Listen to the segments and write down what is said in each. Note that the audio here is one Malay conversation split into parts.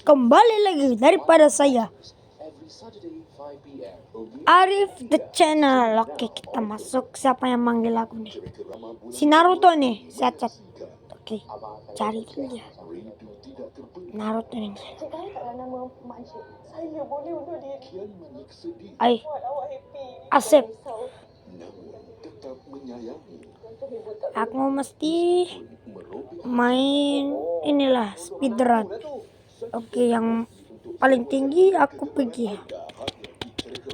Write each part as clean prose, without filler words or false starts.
Kembali lagi daripada saya Arif the Channel. Oke, kita masuk. Siapa yang manggil aku nih? Si Naruto nih. Saya chat. Oke, cari dulu dia. Naruto nih. Ay, Asep. Aku mesti main inilah speedrun. Oke, yang paling tinggi aku pergi.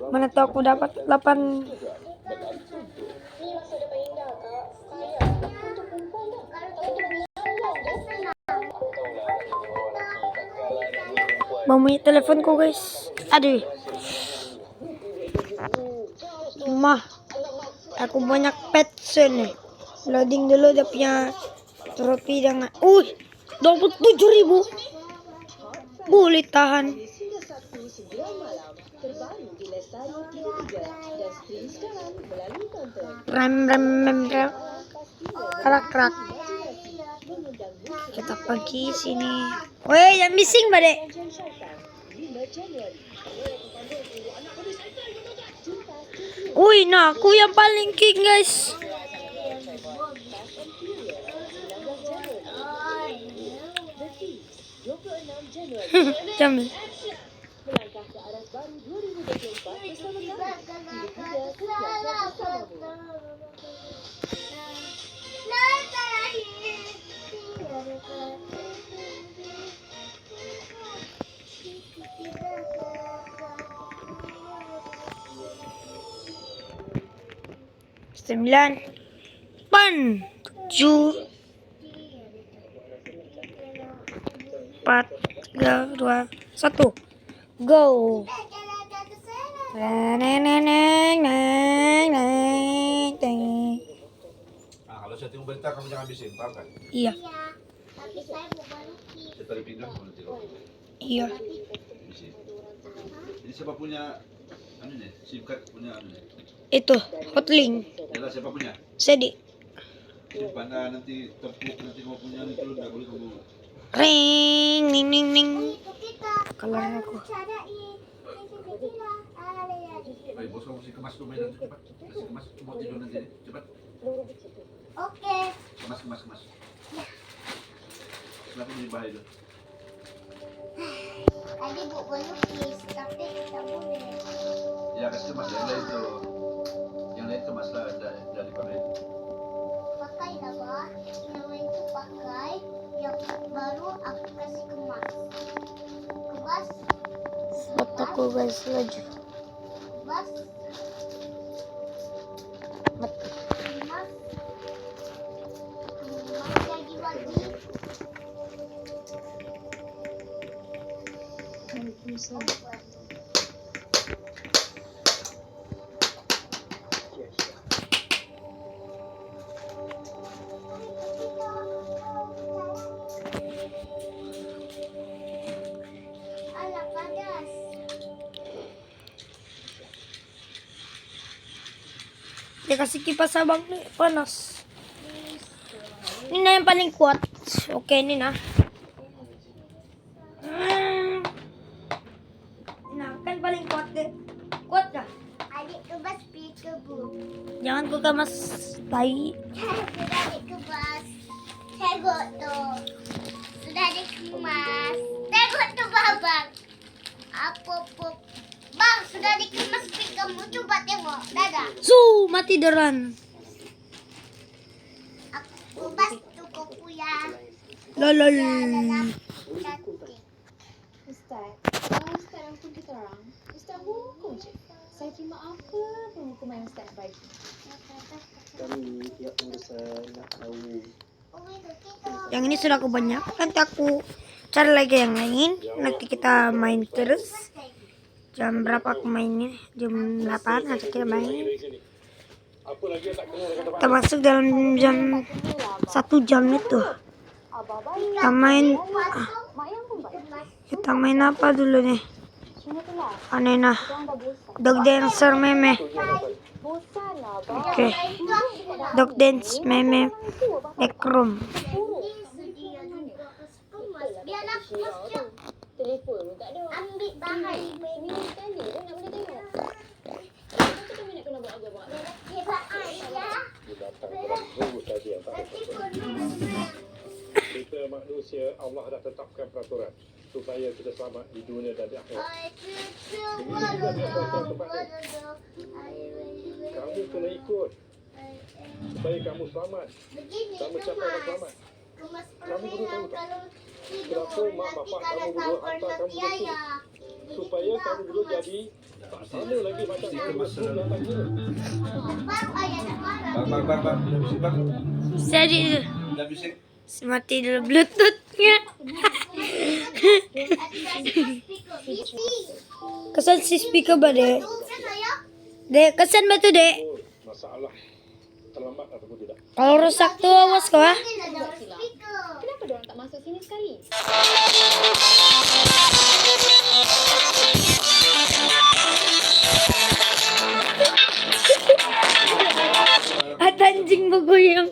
Mana tahu aku dapat 8. Bunyi teleponku, guys. Aduh. Mah, aku banyak pet nih. Loading dulu dia punya trofi dengan 27.000. Boleh tahan. Rem. Kerak. Kita pergi sini. Woi, yang missing badek. Nah aku yang paling king, guys. Jamil. Sembilan, 8, 7, 4, 3, 2, 1, go. Kalau saya tengok berita kamu jangan habisin, paham kan? Iya. Tapi saya bukan lukis. Setelah pindah kamu nanti kalau Iya. habisin. Jadi siapa punya anu nih? SIM card punya anu nih? Itu hotlink. Yalah, siapa punya? Sedi. Simpan nanti tepuk, nanti kamu punya itu enggak boleh kamu. Ring, ning. Itu kita. Kalau aku. Baik, bos kamu kemas tuh mainan tuh cepat. Kemas mau tidur nanti cepat. Oke. Kemas. Kenapa ini bahaya itu? Tadi bukan lukis, tapi kita boleh. Ya kasih kemas yang lain tuh. Yang lain kemaslah daripada itu. Pakai lah, Pak. Yang itu pakai, yang baru aku kasih kemas. Aku guys laju. Kemas. Bagi. Alah, panas. Dia kasih kipas abang nih, panas. Ini nah yang paling kuat. Oke, ini nah. Nah, kan paling kuat deh. Kuat gak? Adik kebas pergi kebun. Jangan ku kemas tai. Sudah dikemas. Tengok tuh. Sudah dikemas. Tengok tuh, babang. Apa? Bang, sudah dikemas pik kamu. Coba tengok. Dadah. Mati deran. Aku bas tuh kopu ya. Lolol. Cantik. Ustaz, kalau Ustaz hukum kita orang, Ustaz hukum je. Saya terima apa pun hukuman yang Ustaz bagi. Kami pihak pengurusan nak tahu. Yang ini sudah aku banyak. Nanti aku cari lagi yang lain. Nanti kita main terus. Jam berapa aku mainnya? Jam 8 nanti kita main. Kita masuk dalam jam 1 jam itu. Kita main apa dulu nih? Aneh nah. Dog dancer meme. Oke. Dog dance meme. Backroom. Biar Syira tu. Telefon pun tak ada. Ambil bahan. Seminggu sekali pun nak boleh tengok. Lepas tu kami nak kena buat agak-agak. Hebat ayah. Dia datang terus saja yang tak ada Nanti peraturan. konon. Kita manusia, Allah dah tetapkan peraturan supaya kita selamat di dunia dan di akhirat. Kamu kena ikut supaya kamu selamat. Begini Kamu tu siapa yang mas. selamat? Kemas Kamu dulu permainan tahu tak? kalau tidur Kenapa mak nanti bapak kalau kamu tahu dulu hantar kamu ke biaya. Supaya kamu dulu jadi tak sama lagi macam kamu betul datang ni. Bapak yang nak marah. Bang. Udah bisik bang. Jadi Udah bisik. mati dulu bluetoothnya. Kesan si speaker ba dek? Dek, kesan ba tu dek? Oh, masalah terlambat ataupun tidak. Kalau rusak tuh awas kau ah. Kenapa diorang tak masuk sini sekali? Ada anjing bergoyang.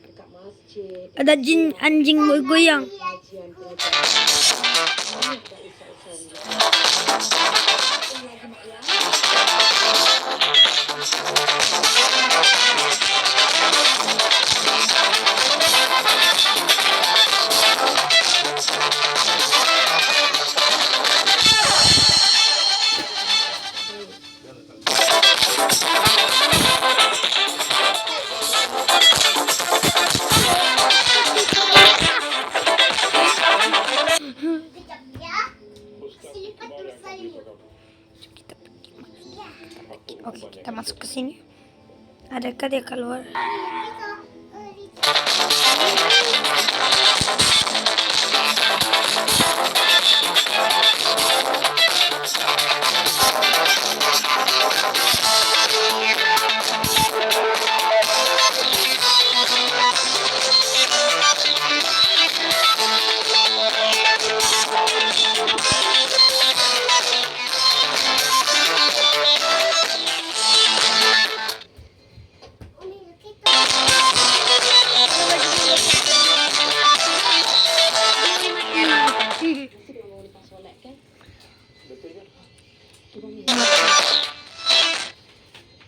Dekat masjid. Ada anjing bergoyang. Kajian Oke, kita masuk ke sini. Adakah dia keluar?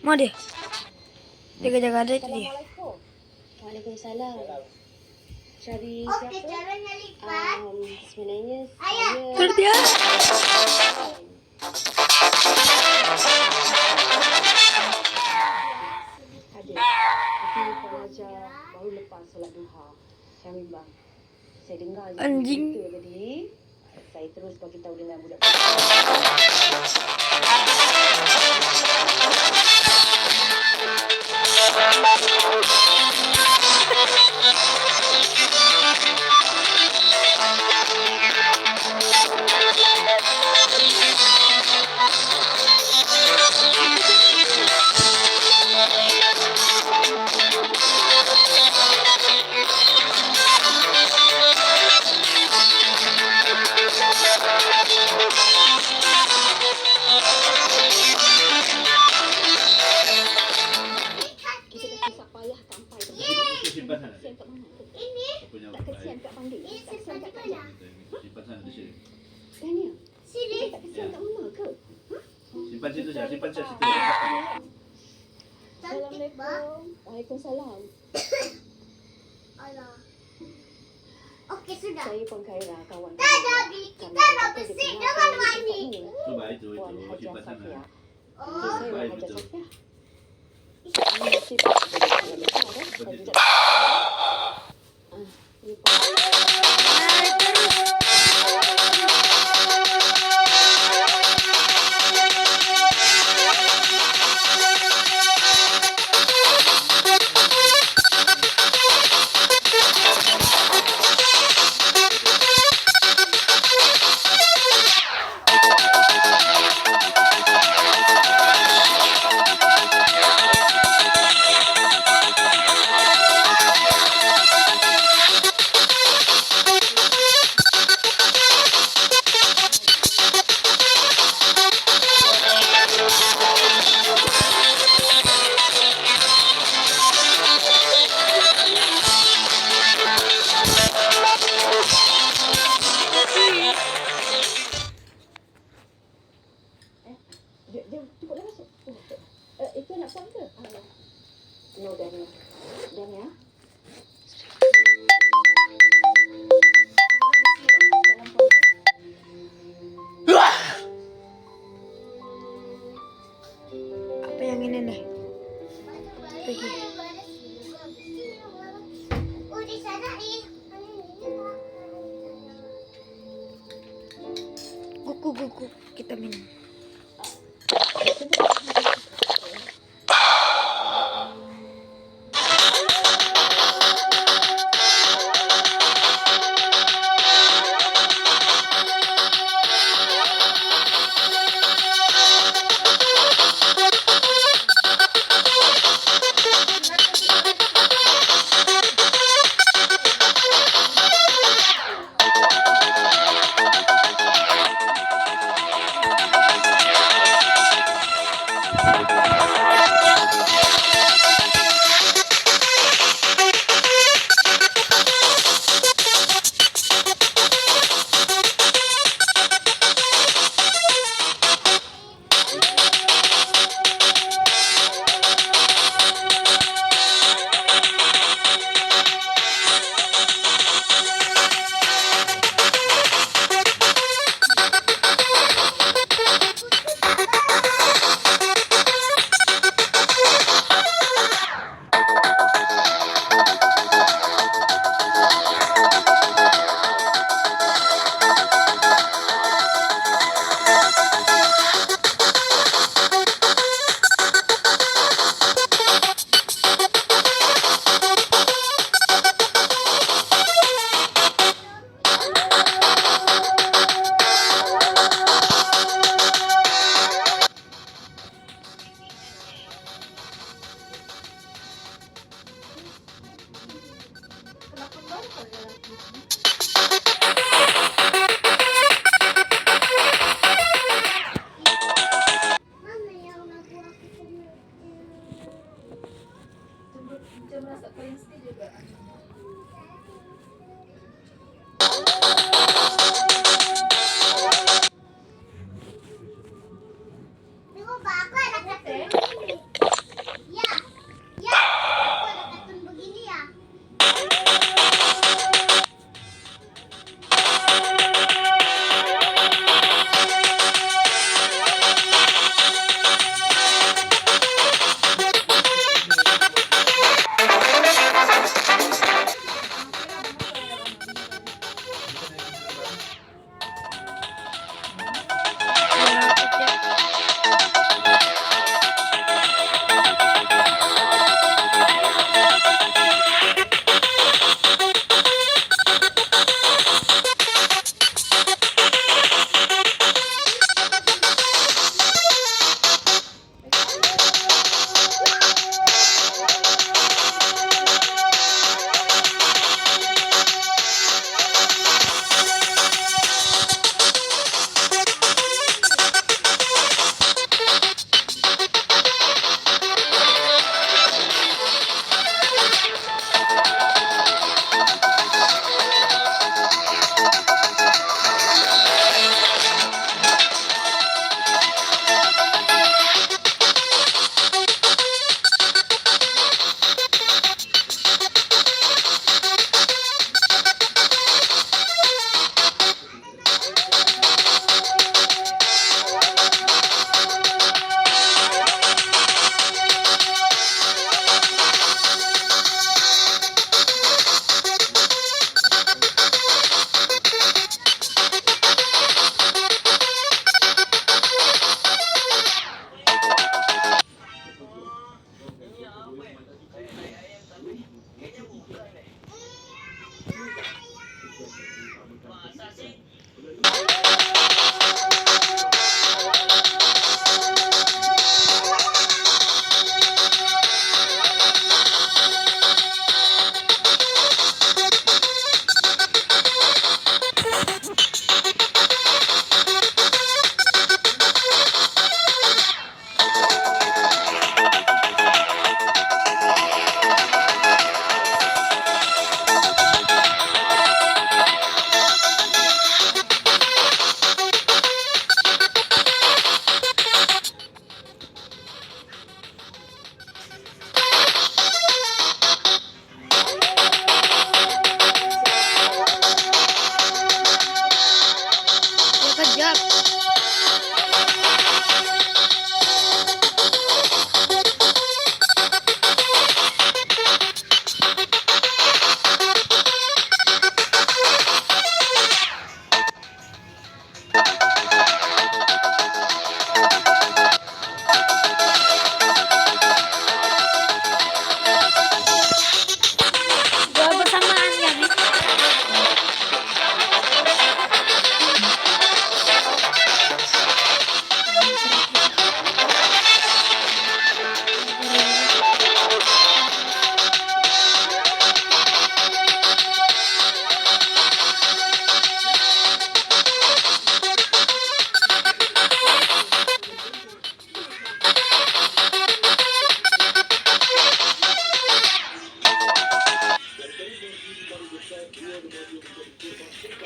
Mau dia? Jaga-jaga ada itu dia. Assalamualaikum. Waalaikumsalam. Cari Oke, siapa? caranya lipat. Sebenarnya Ayah. Terus dia? ada. Tapi pengajar baru lepas solat duha. Syamibah. Saya dengar je Anjing. cerita tadi. Saya terus bagi tahu dengan budak. Kita dah susah payah sampai tu. Simpan sana. Kesian kat mana? Ini, Kau punya Tak kesian kat Pandi. ini Tak kesian simpan di kat mana? Simpan sana di sini. Tanya. Sini. Tak kesian kat mama ke? Simpan situ saja. Simpan situ. Cantik, Bah. Waalaikumsalam. Allah. Okey, sudah. Saya Puan Khaira, kawan Dah jadi. Kita dah bersih dengan mandi. Coba itu. Puan Hajar Simpan sana. Safia. Oh, Saya baik, Puan Hajar betul. Safia. Ini mesti tak Betul. Ini Puan. di sana ih. Gugu, kita minum. Mana yang lagu aku punya? Jam rasa paling sedih juga. Tunggu Pak, aku ada kartun begini. Ya, ya, aku ada kartun begini ya.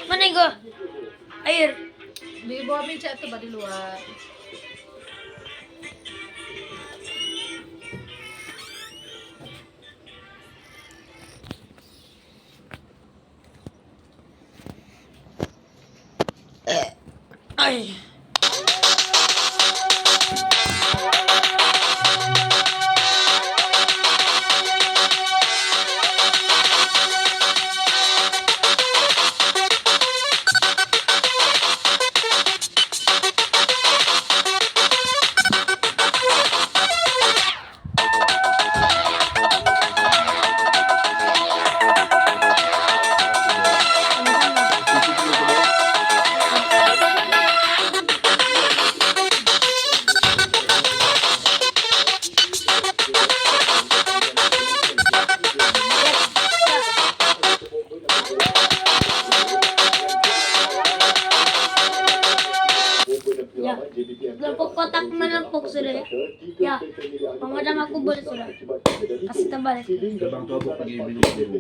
Mana gue? Air. Di bawah meja tuh, di luar. Ay. Lampok kotak menampuk sudah ya. Ya, pemadam aku boleh sudah. Kasih terbalik. Bang tua aku pergi minum dulu.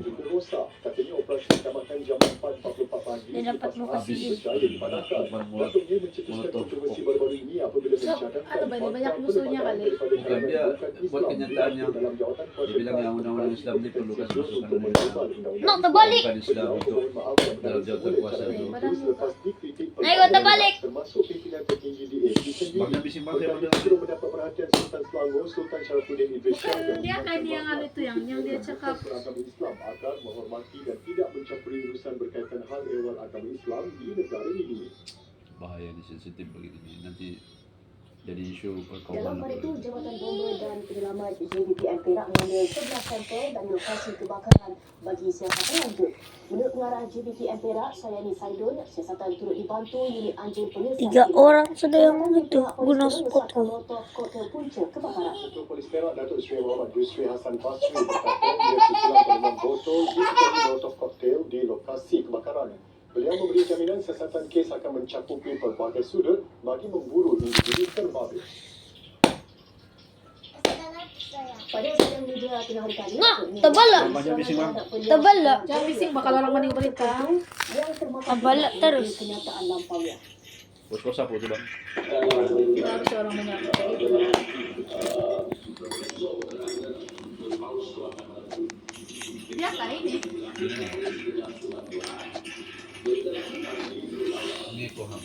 Dia dapat buka Habis CD. pada korban molotov. So, ano ba, banyak musuhnya kali. Bukan dia buat kenyataannya. Dia bilang yang undang-undang Islam ini perlu kasih masukan mereka. No, terbalik. Bukan Islam untuk dalam jawatan kuasa itu. Ayo terbalik. Bangnya bising banget ya bang. Bukan dia kan yang ano itu yang dia cakap. Bahaya ini sensitif begini. Nanti jadi isu Dalam perkawanan. hari itu, Jabatan Bomber dan Penyelamat JBPM Perak mengambil 11 sampel dari lokasi kebakaran bagi siasatan lanjut. Menurut pengarah JBPM Perak, Sayani Saidun, siasatan turut dibantu unit anjing penyelesaian. 3 orang sudah yang itu guna skuter. Molotov koktel punca kebakaran. Ketua Polis Perak Datuk Seri Muhammad Yusri Hassan Basri berkata dia sesuai dengan botol disertai molotov koktel di lokasi kebakaran. Beliau memberi jaminan siasatan kes akan mencakupi pelbagai sudut bagi memburu individu terbabit. Pada sidang media tengah hari tadi, Nah, terbalik. Bangnya bising bang. Terbalik. Jangan bising, bakal orang maning berita. yang termakan Terbalik terus. kenyataan lampaunya. Bos kos apa tuh bang? Harus orang banyak kayak gitu. Dia kayak ini. Ini koham.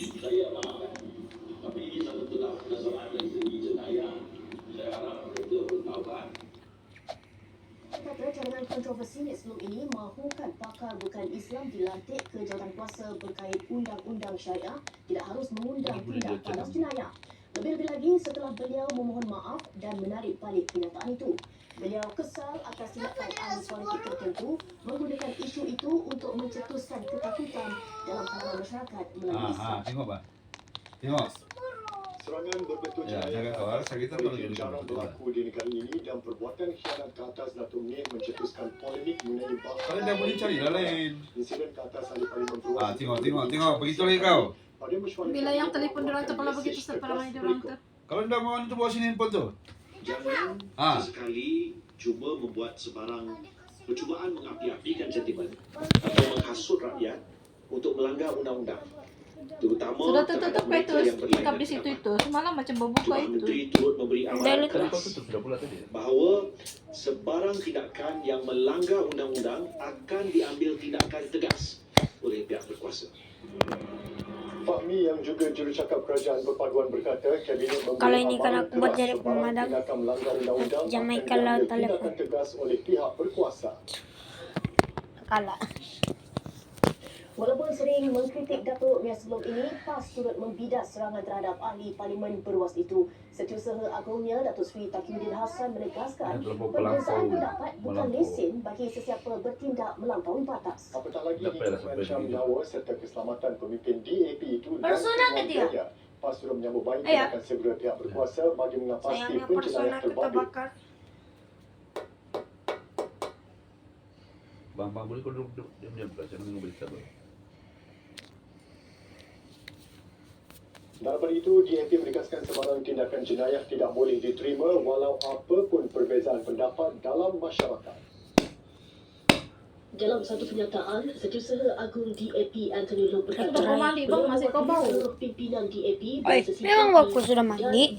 Kata cadangan kontroversi sebelum ini mahukan pakar bukan Islam dilantik ke jawatan kuasa berkait undang-undang syariah tidak harus mengundang tindak panas jenayah. Lebih-lebih lagi setelah beliau memohon maaf dan menarik balik kenyataan itu. Beliau kesal atas tindakan ahli politik tertentu menggunakan isu itu untuk mencetuskan ketakutan dalam kalangan masyarakat melalui Islam. Tengok bang. Tengok. Serangan berbentuk Ya, jenayah jangan kawal, sakit tu lagi jarang dulu. berlaku di negara ini dan perbuatan khianat ke atas Datuk Nih mencetuskan polemik mengenai Kalian dah boleh cari dah lain. insiden ke atas ahli parlimen Perwas. Tengok. Begitu lagi kau. Pada mesyuarat Bila yang telefon dorang tu kalau begitu separamai dorang tu. Kalau dah mau itu bawa sini handphone tu. Jangan Ah. sesekali cuba membuat sebarang percubaan mengapi-apikan sentimen atau menghasut rakyat untuk melanggar undang-undang. Terutama Sudah terhadap tertutup mereka itu yang berlainan tingkap di situ pendapat. itu. Semalam macam berbuka Jemaah itu. Menteri turut memberi Dah amaran letak. Kau keras tutup sudah pula tadi. bahawa sebarang tindakan yang melanggar undang-undang akan diambil tindakan tegas oleh pihak berkuasa. Fahmi yang juga jurucakap kerajaan perpaduan berkata kabinet memberi Kalau ini kan amaran aku buat keras jadi sebarang pemadam. tindakan melanggar undang-undang Jamaica akan lah diambil telefon. tindakan tegas oleh pihak berkuasa. Kalah. Walaupun sering mengkritik Datuk Mia sebelum ini, PAS turut membidak serangan terhadap ahli parlimen Perwas itu. Setiausaha Agungnya, Datuk Seri Taqiyuddin Hassan menegaskan, perbezaan pendapat bukan lesen bagi sesiapa bertindak melampaui batas. Apatah lagi Tak payahlah hidup sampai mengancam begitu. nyawa serta keselamatan pemimpin DAP itu dan Persona ketiga. keluarganya. PAS turut menyambut baik Ayah. tindakan segera pihak berkuasa bagi mengapasti Sayangnya penjenayah persona kita terbabit. bakar. Bang boleh kau duduk diam-diam pula. Jangan tengok berita bang. Daripada itu, DAP menegaskan sebarang tindakan jenayah tidak boleh diterima walau apa pun perbezaan pendapat dalam masyarakat. Dalam satu pernyataan, Setiausaha Agung DAP Anthony Loh berkata, Sudah kau mandi bang, masih kau bau. seluruh pimpinan DAP Oi, memang aku sudah mandi.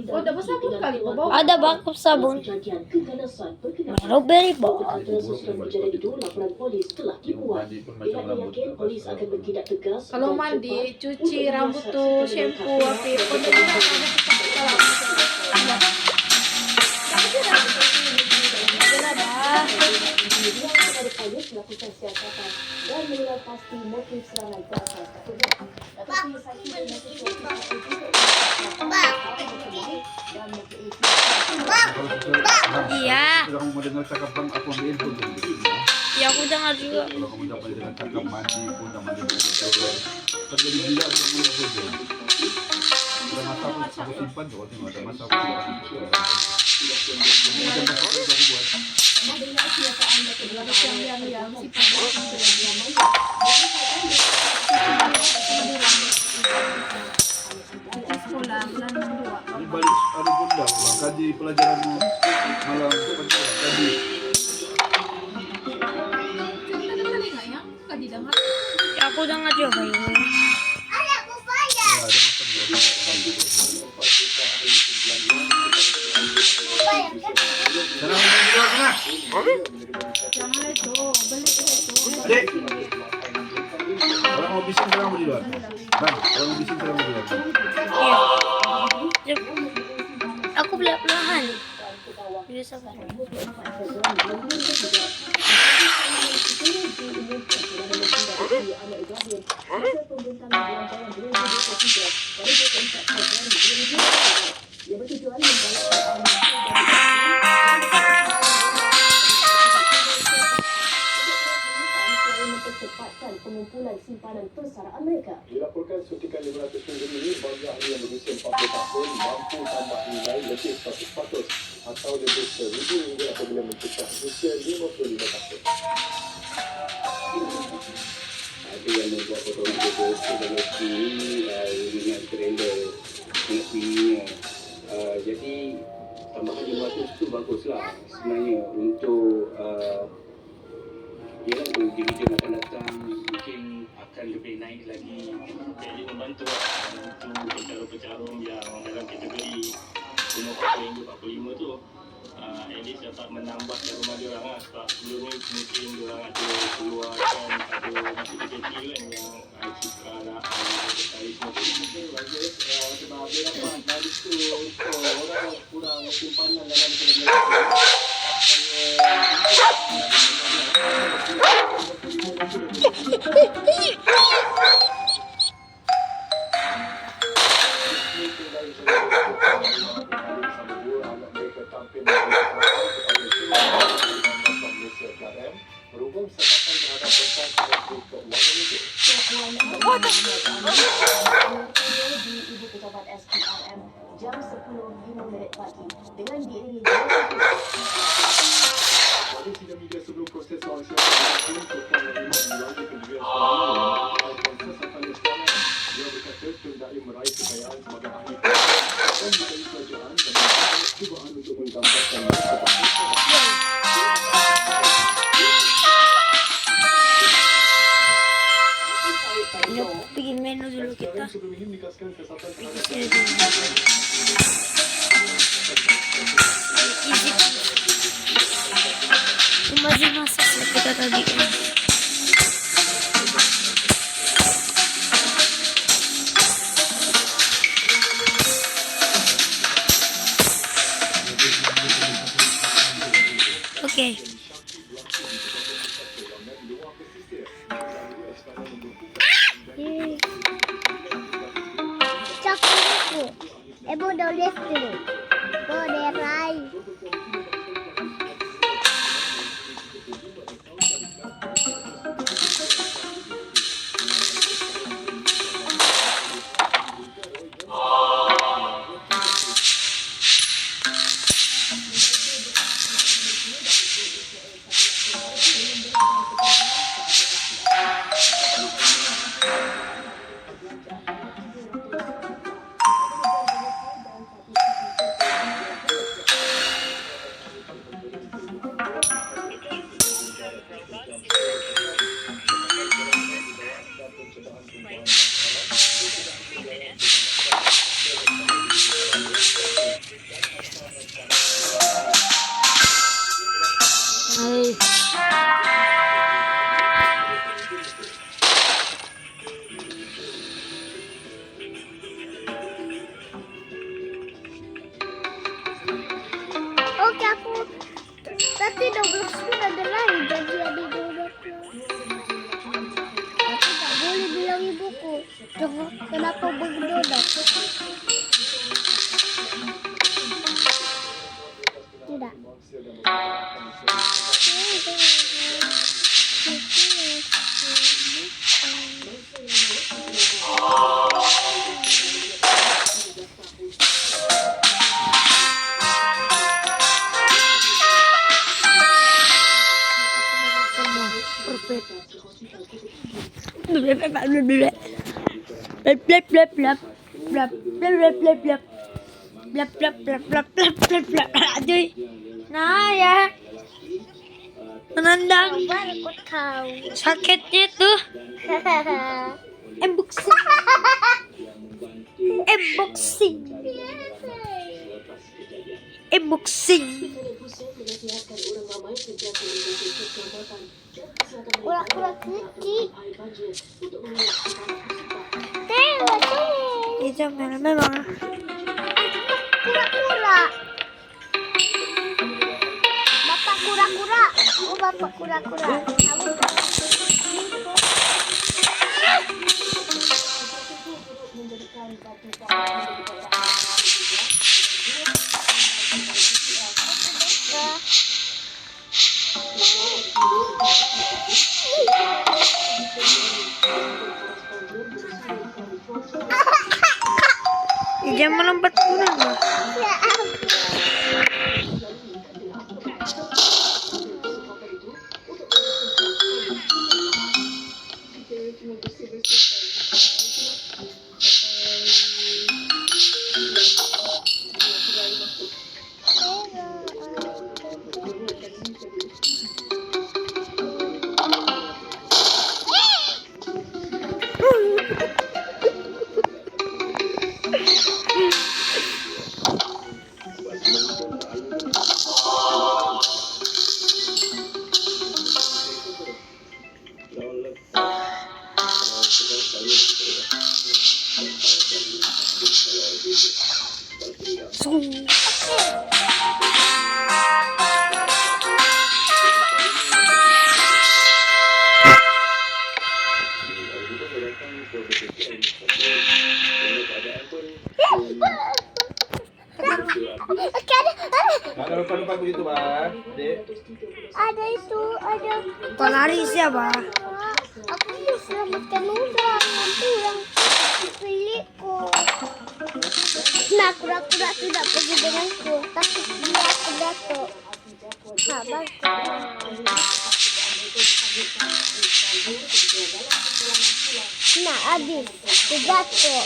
Oh, dapat sabun kali kau bau. Ada backup sabun. Kejadian keganasan berkenaan. Strawberry ball. Berkata sesudah kejadian itu, laporan polis telah dibuat. Mandi pun macam Pihaknya rambut yakin polis akan bertindak tegas. Kalau dan mandi, cepat cuci untuk rambut menyiasat tuh, segala shampoo, langkah apa yang pun dilakukan. dah ada Kemudian kepada polis melakukan siasatan dan menilai pasti motif serangan berasal tertutup. Tetapi saya tidak Iya. Kalau kamu mau dengar cakap bang, aku ambil handphone dulu. Ya aku dengar juga. Kalau kamu dapat dengan cakap mandi pun tak mandi betul. Terjadi gila kamu yang saja. Ada masa aku simpan tu, kalau ada masa aku simpan. Kamu macam apa aku buat? Ini balik ada bunda, kaji pelajaranmu malam kaji. Ya aku dengar juga ini. Ya, ada masa Sekarang keluar sana. Adik. Kalau mau bising sekarang mau di luar. Bang, kalau mau bising sekarang mau di luar. Iya. Aku pelan-pelan. Bisa sabar. Pengumpulan simpanan persara Amerika. Dilaporkan suntikan RM500 ini bagi ahli yang berusia 40 tahun mampu tambah nilai lebih 100% atau lebih RM1,000 apabila mencecah usia 55 tahun. Ada yang membuat fotografi dengan dengan trailer dengan sininya. Jadi tambahan 500 tu baguslah sebenarnya untuk ialah untuk division akan datang mungkin akan lebih naik lagi. Jadi membantu untuk pecarum-pecarum yang dalam kategori umur 45 tu at least dapat menambah rumah diorang lah. Sebab sebelum ni mungkin diorang ada keluarkan ada masih kecil kan yang suka nak berkali semua tu. Bagus sebab dia dapat dari tu untuk orang kurang simpanan dalam keluarga. Berhubung sesatan terhadap berkas Menteri Keuangan itu. Di Ibu Pejabat SPRM jam 10.05 pagi dengan diiringi Pada sidang media sebelum proses soal siasatan Sultan Rahimah melalui pendirian suara Konses akan istana. Dia berkata terdai meraih kekayaan sebagai ahli dan diberi pelajaran dan cubaan untuk menggambarkan Ya, bikin menu dulu kita. sebelum ini menegaskan kesatuan terhadap Masih masak kita tadi. Oke. Cakku. Ibu udah lihat dulu. Tuh, derai. Oke, aku tapi Roblox pun ada lain, jadi ada Roblox. Tapi tak boleh bilang ibuku. Jangan, kenapa berdodak? Tidak. Aduh. Nah ya. Menendang. Baru aku tahu. Sakitnya tuh. Unboxing. Unboxing. Unboxing. Kura-kura kecil. Tengok tuh. Itu memang. Kura-kura. Bapak kura-kura. Oh, bapak kura-kura. Kamu Jangan melompat kurang loh. Ada lupa-lupa begitu, Pak. Dek. ada itu, ada. Kau lari siapa? Aku mau selamatkan orang, pulang pilihku. Nah, kura-kura tidak pergi denganku, tapi dia aku jatuh. Sabarku. Nah, habis, aku jatuh.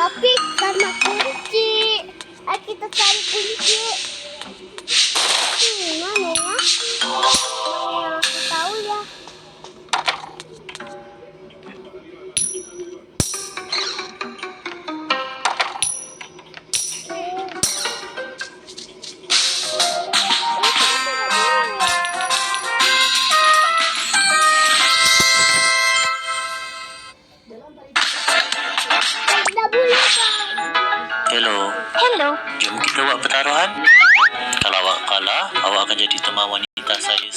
Tapi karena kunci, kita cari kunci. Mana ya? Mana yang aku tahu ya? Hello. Jom kita buat pertaruhan. Kalau awak kalah, awak akan jadi teman wanita saya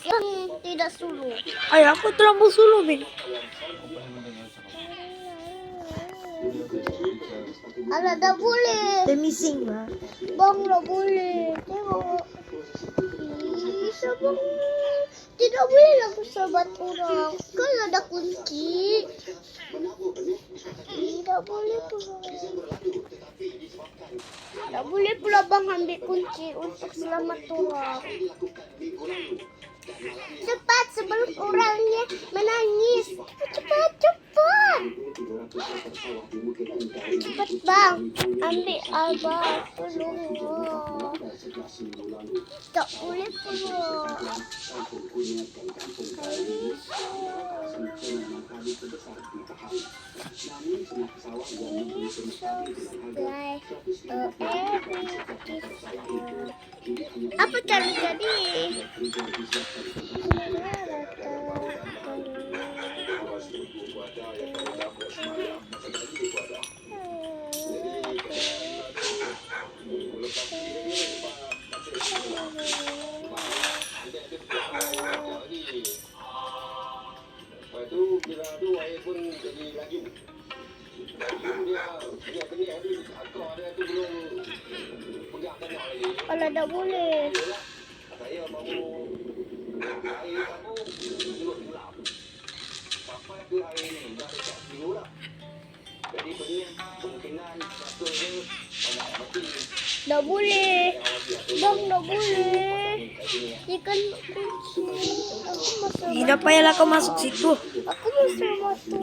Yang tidak suluh. Ayo aku terlampau suluh, Bin. Ada tak boleh. Dia missing, Bang. Bang, tak boleh. Tengok. Bisa bang. Tidak boleh lah bersahabat orang. Kalau ada kunci. Tidak boleh pula. Tak boleh pula bang ambil kunci untuk selamat orang. Cepat sebelum orangnya menangis. Cepat. Cepat bang. Ambil abang. Tolong. Tak boleh pula. Apa jadi? Lepas tu bila tu air pun jadi laju. Dia kena ada akar dia tu belum pegang tanah lagi. Kalau tak boleh. Saya mahu air kamu dulu gelap. Sampai ke air ni dah dekat kilo lah. Jadi benih kemungkinan satu dia banyak mati. Tak boleh. Bang, tak boleh. Ikan kunci. Aku masuk. Tidak payahlah kau masuk situ. Aku masuk batu.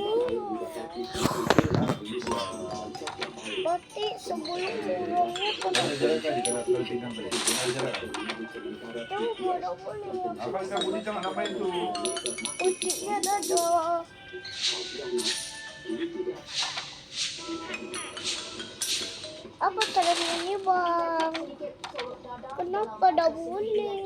Berarti sebelum burungnya kena tunggu, tak boleh. Abang dah boleh jangan nak main tu. Kucingnya dah ada. Apa caranya ni bang? Kenapa dah boleh?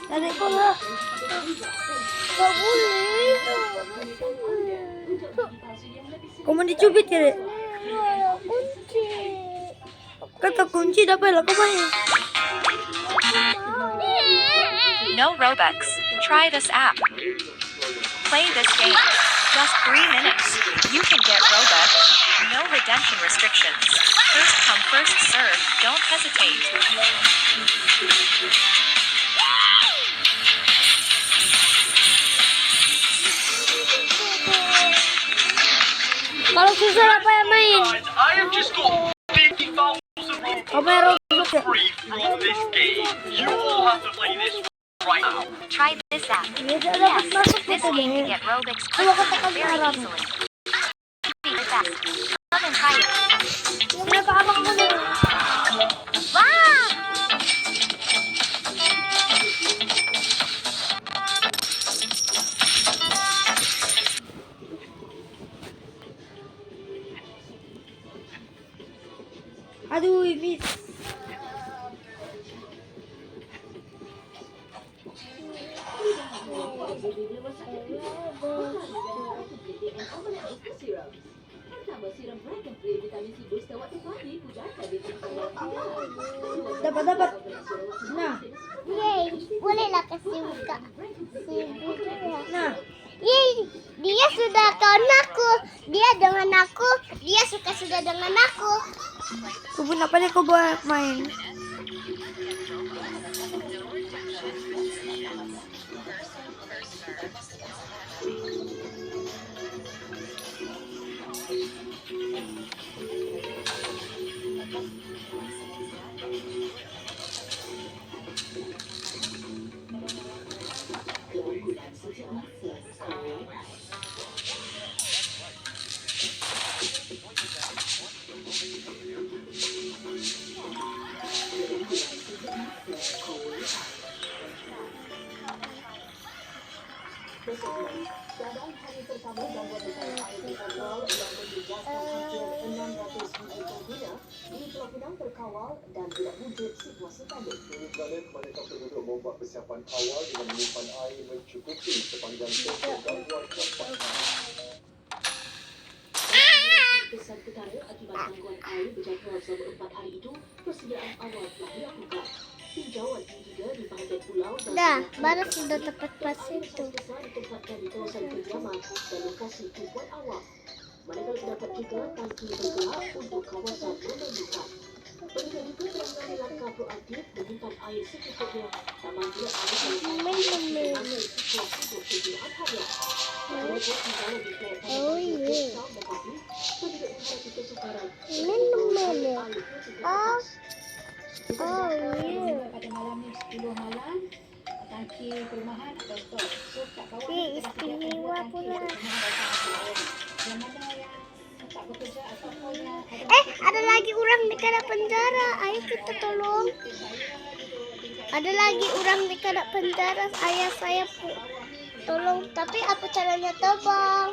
Tarik kau lah. Tak boleh. Kau mau dicubit ya, Dek? Ada kunci. Kata kunci dah payahlah kau main. No Robux. Try this app. Play this game. Just 3 minutes. You can get Robux. No redemption restrictions. First come, first serve. Don't hesitate. Kalau susah apa yang main? I have just got 50,000 Kau main Roblox ya? free from this game. You all have to play this right now. Try this app. Dia dah dapat masuk This itu game can deh. get Robux Coba kau quickly tekan and very arah. easily. Be the best. Come and try it. Kenapa abang mana? Wow! Aduh, miss. Dapat. Nah, Yeay, bolehlah kasih buka. nah. Yeay, dia sudah kawan aku. Dia dengan aku. Dia suka dengan aku. Kau pun apa deh kau buat main? Keadaan hari pertama gangguan bencana air di Kawal yang menjejaskan hampir 600 ekor guna di Pulau Pinang terkawal dan tidak wujud situasi panik. Ini kerana kebanyakan penduduk membuat persiapan awal dengan menyimpan air mencukupi sepanjang tempoh gangguan campak. Kesan perkara akibat gangguan air berjadual selama 4 hari itu, persediaan awal telah dilakukan. Tinjauan T3 di bahagian pulau dan Dah, baru sudah tepat pasir tu. besar ditempatkan di kawasan kediaman dan lokasi tumpuan awak. Manakala terdapat juga tangki bergerak untuk kawasan memerlukan. Perlukan juga penanganan langkah proaktif menyimpan air secukupnya dan manfaat air dalam situasi kegilaan harian. Kemudian tinjauan di kawasan Oh, ya. mendapati penduduk menghadapi kesukaran Minum mana? air pun Oh, Kita oh, dapat ya. pada malam ni 10 malam tangki perumahan atau store. So kat bawah Eh, kita dah sediakan istimewa 2 tangki pula. untuk perumahan dan tahanan. Yang mana yang tak bekerja ataupun yang Ada lagi orang dekat penjara. Ayo kita tolong. Ada lagi orang dekat penjara. Ayah saya tolong. Tapi apa caranya terbang?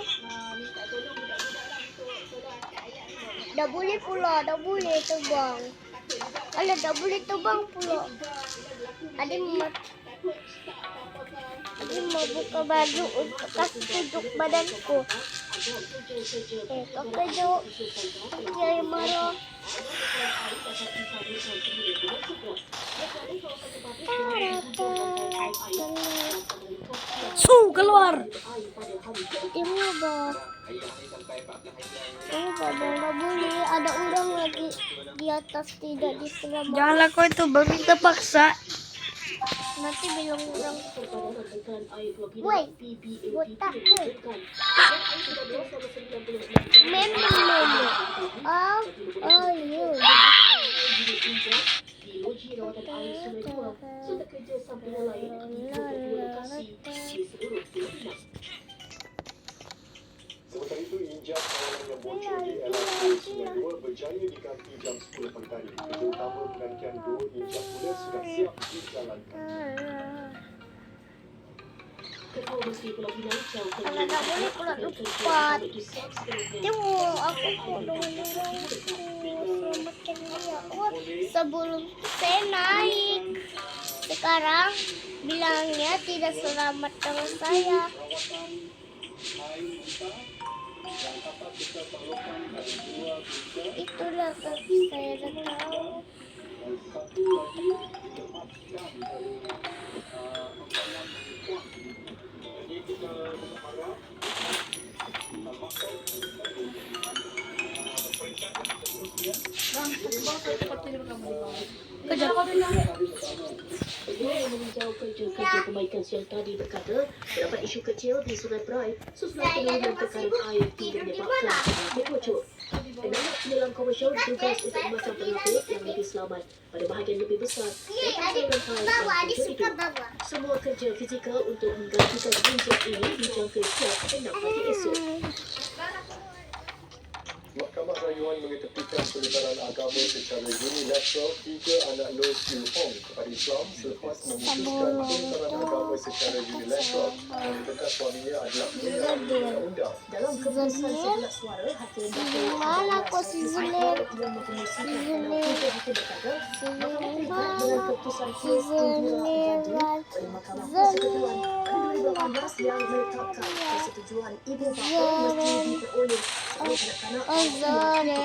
Dah boleh pula. Dah boleh terbang. Alah, dah boleh terbang pula. Adik mau buka baju untuk kasih tunjuk badanku. Kau kejut. Dia marah. Keluar. Dia marah. Padahal dah boleh. Ada orang lagi di atas tidak diselamatkan. Jangan lakukan itu, babi terpaksa. Nanti bilang orang, woi, botak tu. Memang. You. Loji rawatan air Sungai Tua serta kerja sampingan lain di 22 lokasi di seluruh Filipina. Sementara itu, injak kawalan yang bocor di LRT Sungai Dua berjaya diganti jam 10 pagi tadi. Kerja utama penggantian 2 injak pula sudah siap dijalankan. Ketua Menteri Pulau Pinang Chow Kalau tak boleh pula lupa. Tengok aku pun dengan orang selamatkan dia. Oh, sebelum saya naik. Sekarang bilangnya tidak selamat dengan saya. Itulah kaki saya dah tahu. Ketua yang meninjau kerja-kerja perbaikan siang tadi berkata terdapat isu kecil di Sungai Perai susulan penurunan tekanan air hingga menyebabkan penyakit bocor. 6 penyelam komersial bertugas untuk memasang pelapis yang lebih selamat pada bahagian lebih besar dari saluran air dan bocor itu. Semua kerja fizikal untuk menggantikan injek ini dijangka siap 6 pagi esok. Mahkamah Rayuan mengetepikan penyebaran agama secara unilateral 3 anak Loh Siew Hong kepada Islam selepas memutuskan penyebaran agama secara unilateral menyatakan suaminya adalah undang-undang. Dalam keputusan 11 suara, Hakim Dato' Mana kau si Zulir? yang mengemusikan dalam 3 hakim berkata Mahkamah terlibat dengan keputusan ke-9 oleh Mahkamah Persekutuan pada 2018 yang menetapkan persetujuan ibu bapa mesti diperoleh oleh kanak-kanak Dia namanya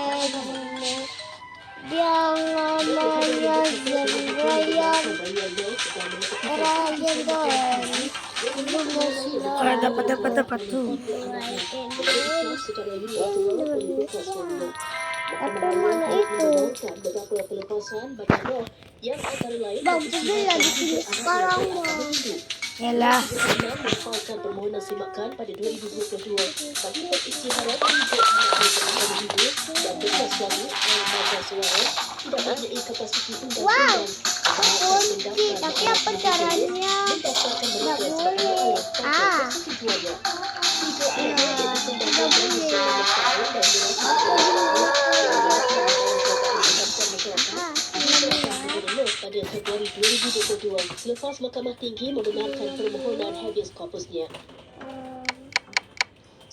Dapat tuh. Apa mana itu? Beberapa pelepasan bagi roh yang antara lain Bagus lagi sini sekarang mah. Yalah. Merupakan permohonan semakan pada 2022 bagi pengisytiharan untuk anak-anak hidup dan bekas suami lembaga suara tidak mempunyai kapasiti undang-undang. Kunci, tapi apa caranya? Tak boleh. Pada Februari 2022 selepas Mahkamah Tinggi membenarkan permohonan habeas corpusnya.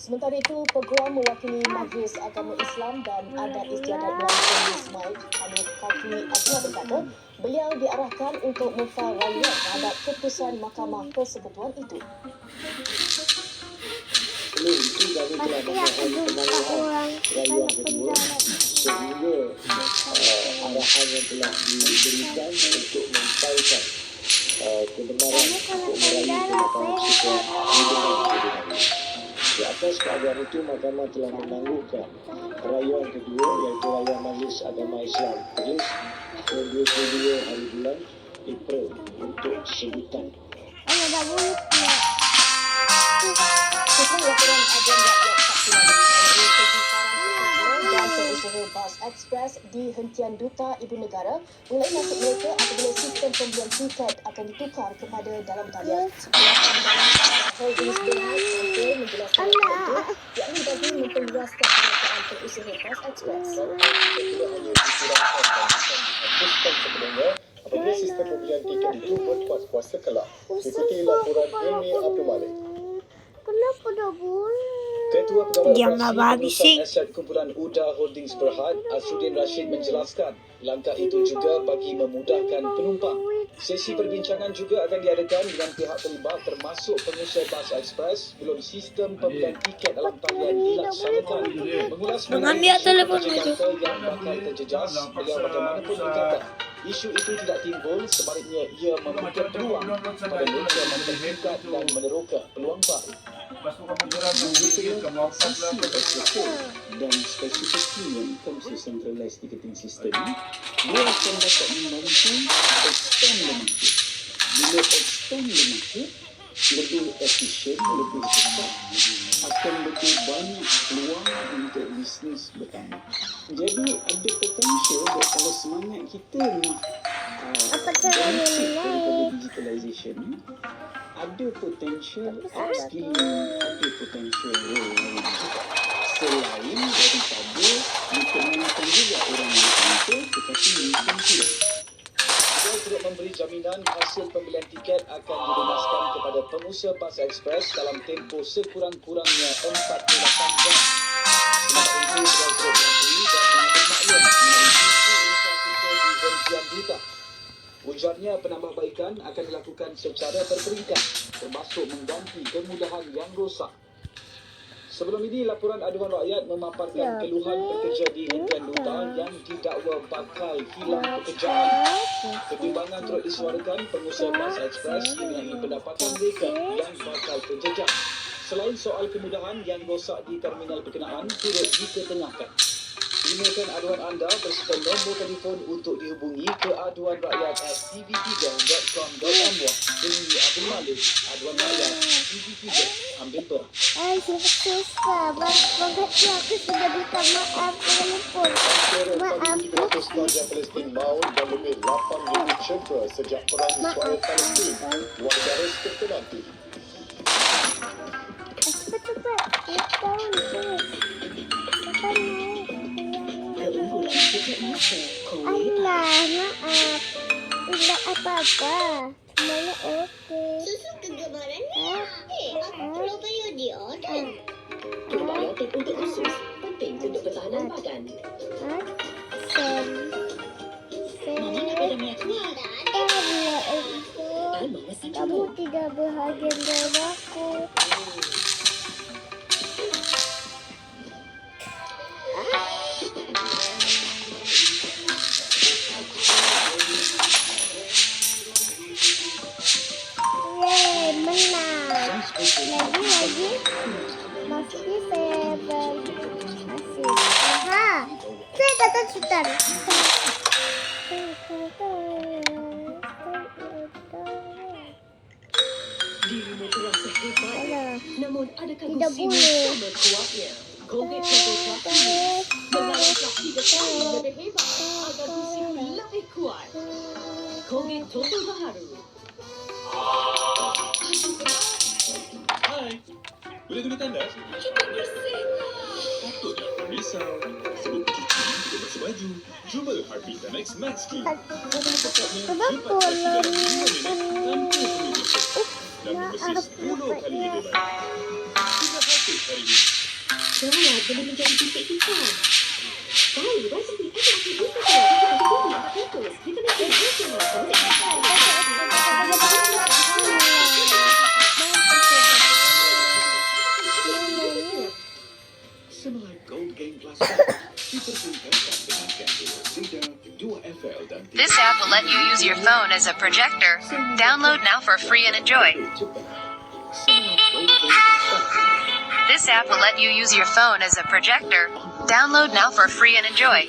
Sementara itu, Peguam mewakili Majlis Agama Islam dan Adat Istiadat Melayu Ismail Hanif Fakri Abdullah berkata, beliau diarahkan untuk memfail rayuan terhadap keputusan Mahkamah Persekutuan itu. Pasti aku jumpa orang dalam penjara. Sehingga arahan yang telah diberikan untuk memfailkan kebenaran untuk merayu keputusan di atas keadaan itu, Mahkamah telah menangguhkan rayuan kedua iaitu rayuan Majlis Agama Islam Perlis ke 22 hari bulan April untuk sebutan. Ayah dah boleh pula. Sesuai laporan agen rakyat Sabtu malam, Antarausaha Bas Express di hentian Duta Ibu Negara mulai nasib mereka apabila sistem pembelian tiket akan ditukar kepada dalam talian. Holdings Berhad hampir menjelaskan itu, yakni bagi memperluaskan penguasaan Antarausaha Bas Express. Tidak hanya dikurangkan dan bukan dihapuskan sepenuhnya apabila sistem pembelian tiket itu berpuas-puasa kelak. Ikuti laporan Hilmi Abdul Malik. Kenapa dah boleh? Ketua Pegawai Diamlah babi Operasi sih. Pengurusan Aset Kumpulan UDA Holdings Berhad, Asruddin Rashid menjelaskan, langkah itu juga bagi memudahkan penumpang. Sesi perbincangan juga akan diadakan dengan pihak terlibat termasuk pengusaha Bas Express sebelum sistem pembelian tiket dalam talian dilaksanakan. Mengulas Jangan lihat telefon isu itu. Jakarta yang bakal terjejas, beliau bagaimanapun berkata, isu itu tidak timbul, sebaliknya ia membuka peluang pada mereka mempertingkat dan meneroka peluang baru. Dan spesifiknya when it comes to centralized ticketing system, dia akan dapat membantu extend the market. Bila extend the market, lebih efisien, lebih cepat, akan lebih banyak peluang untuk bisnes bertambah. Jadi ada potential kalau semangat kita nak benefit daripada digitalization ni, ada potential upskilling, ada potential role juga. Selain daripada dikenalkan juga orang yang betul, tetapi mungkin tidak. Beliau turut memberi jaminan hasil pembelian tiket akan dilunaskan kepada pengusaha Bas Express dalam tempoh sekurang-kurangnya 48 jam. Sementara itu, beliau turut mengakui dan mengambil maklum mengenai isu infrastruktur di hentian Duta. Ujarnya penambahbaikan akan dilakukan secara berperingkat, termasuk mengganti kemudahan yang rosak. Sebelum ini, laporan aduan rakyat memaparkan keluhan pekerja di hentian Duta yang didakwa bakal hilang pekerjaan. Pertimbangan turut disuarakan pengusaha Bas Express mengenai pendapatan mereka yang bakal terjejas. Selain soal kemudahan yang rosak di terminal berkenaan turut diketengahkan. Gunakan aduan anda berserta nombor telefon untuk dihubungi ke aduanrakyat@tv3.com.my. Hilmi Abdul Malik, Aduan Rakyat, TV3, ambil peran. Susah banget ya, aku sudah minta maaf telefon. Maaf. 300 pelajar Palestin maut dan lebih 8,000 cedera sejak perang Israel Palestin. 2 negara seperti nanti. Cepat-cepat. Kita untuk. Allah, maaf. Tidak apa-apa. Semuanya oke. Susu kegemarannya. Aku perlu bayar dia dan probiotik untuk usus penting untuk pertahanan badan. Mama nak pada minyak kuat. Kamu tidak bahagia dengan aku. Menang. Lagi. Pasti saya berhasil. Aha. Saya dapat shooter. Dirimu terasa hebat, namun adakah Tidak gusimu boleh. sama kuatnya? Colgate Triple Plus melangkah 3 kali lebih hebat agar gusimu lebih kuat. Colgate Total baharu. Hai, boleh guna tandas? Cukup bersihlah. Patutlah kau risau. Sebelum cuci, kita basuh baju. Cuba Harpic Max Max Clean. Kenapa dalam 5 minit tanpa perlu gosok. Dan bersih 10 kali lebih baik. Guna Harpic hari ini. Jawab boleh menjadi titik hitam. Tahu rasa kita akan bisa melakukan fokus. Kita mesti Semangat Gold Game Plus dipertingkatkan dengan kamera Zeta 2FL dan This app will let you use your phone as a projector. Download now for free and enjoy. This app will let you use your phone as a projector. Download now for free and enjoy.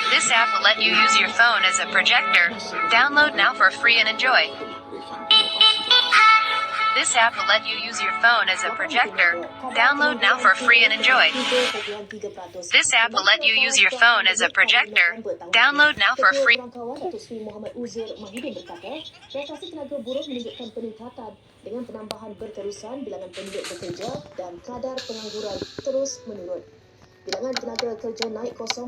This app will let you use your phone as a projector. Download now for free and enjoy. This app will let you use your phone as a projector. Download now for free and enjoy. This app will let you use your phone as a projector. Download now for free. Kawan Datuk Seri Muhammad Uzair Mahidin berkata, prestasi tenaga buruh menunjukkan peningkatan dengan penambahan berterusan bilangan penduduk bekerja dan kadar pengangguran terus menurun. Bilangan tenaga kerja naik 0.2%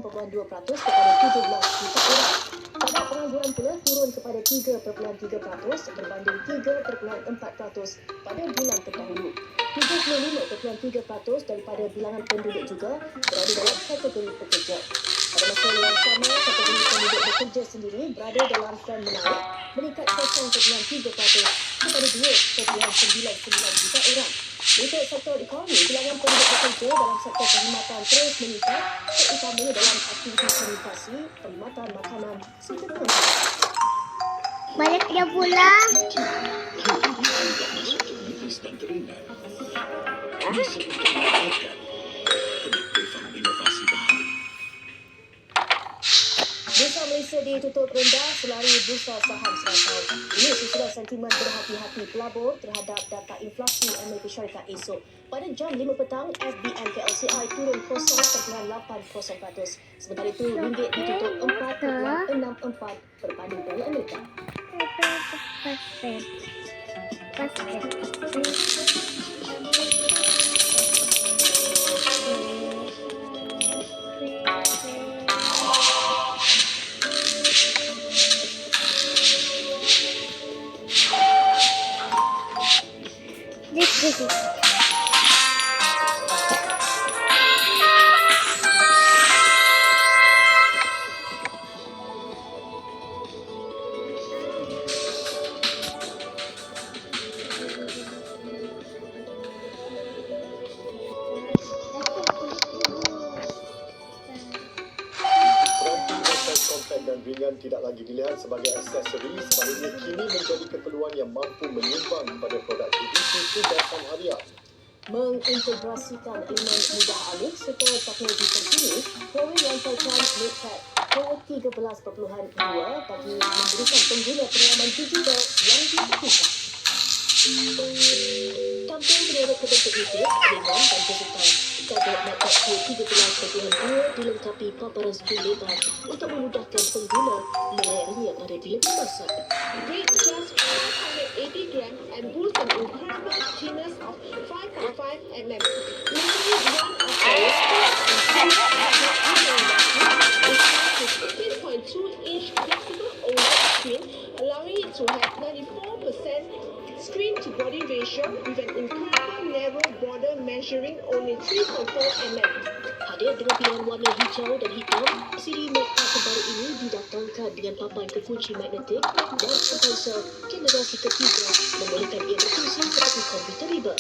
kepada 17 juta orang. Kadar pengangguran pula turun kepada 3.3% berbanding 3.4% pada bulan terdahulu. 35.3% daripada bilangan penduduk juga berada dalam kategori pekerja. Pada masa yang sama, kategori penduduk bekerja sendiri berada dalam tren menaik, meningkat 0.3% kepada 2.99 juta orang. Untuk sektor ekonomi, bilangan penduduk bekerja dalam sektor perkhidmatan terus meningkat, terutamanya dalam aktiviti sanitasi, perkhidmatan makanan serta perkhidmatan. Balik dia pulang. Bursa Malaysia ditutup rendah selari bursa saham serantau. Ini sesudah sentimen berhati-hati pelabur terhadap data inflasi Amerika Syarikat esok. Pada jam 5 petang, FBM KLCI turun 0.80%. Sementara itu, ringgit ditutup 4.64 berbanding dolar Amerika. This is dan ringan tidak lagi dilihat sebagai aksesori, sebaliknya kini menjadi keperluan yang mampu menyumbang kepada produktiviti tugasan harian. Mengintegrasikan elemen mudah alih serta teknologi terkini, Huawei melancarkan MatePad Pro 13.2 bagi memberikan pengguna pengalaman digital yang diperlukan. Tampil bernama kebentuk YouTube, ringan dan versatile. Tablet MatePad Pro 13.2 dilengkapi paparan skrin lebar untuk memudahkan pengguna melayarinya pada bila masa. Weight just 580 grams and boasts an incredible thickness of 5.5 mm. Making it one of the largest 15.2-inch flexible OLED screen, allowing it to have 94% screen-to-body ratio with an incredible narrow border measuring only 3.4 mm. Hadir dengan pilihan warna hijau dan hitam, siri MatePad terbaru ini didatangkan dengan papan kekunci magnetik dan sensor generasi ketiga, membolehkan ia berfungsi seperti komputer riba.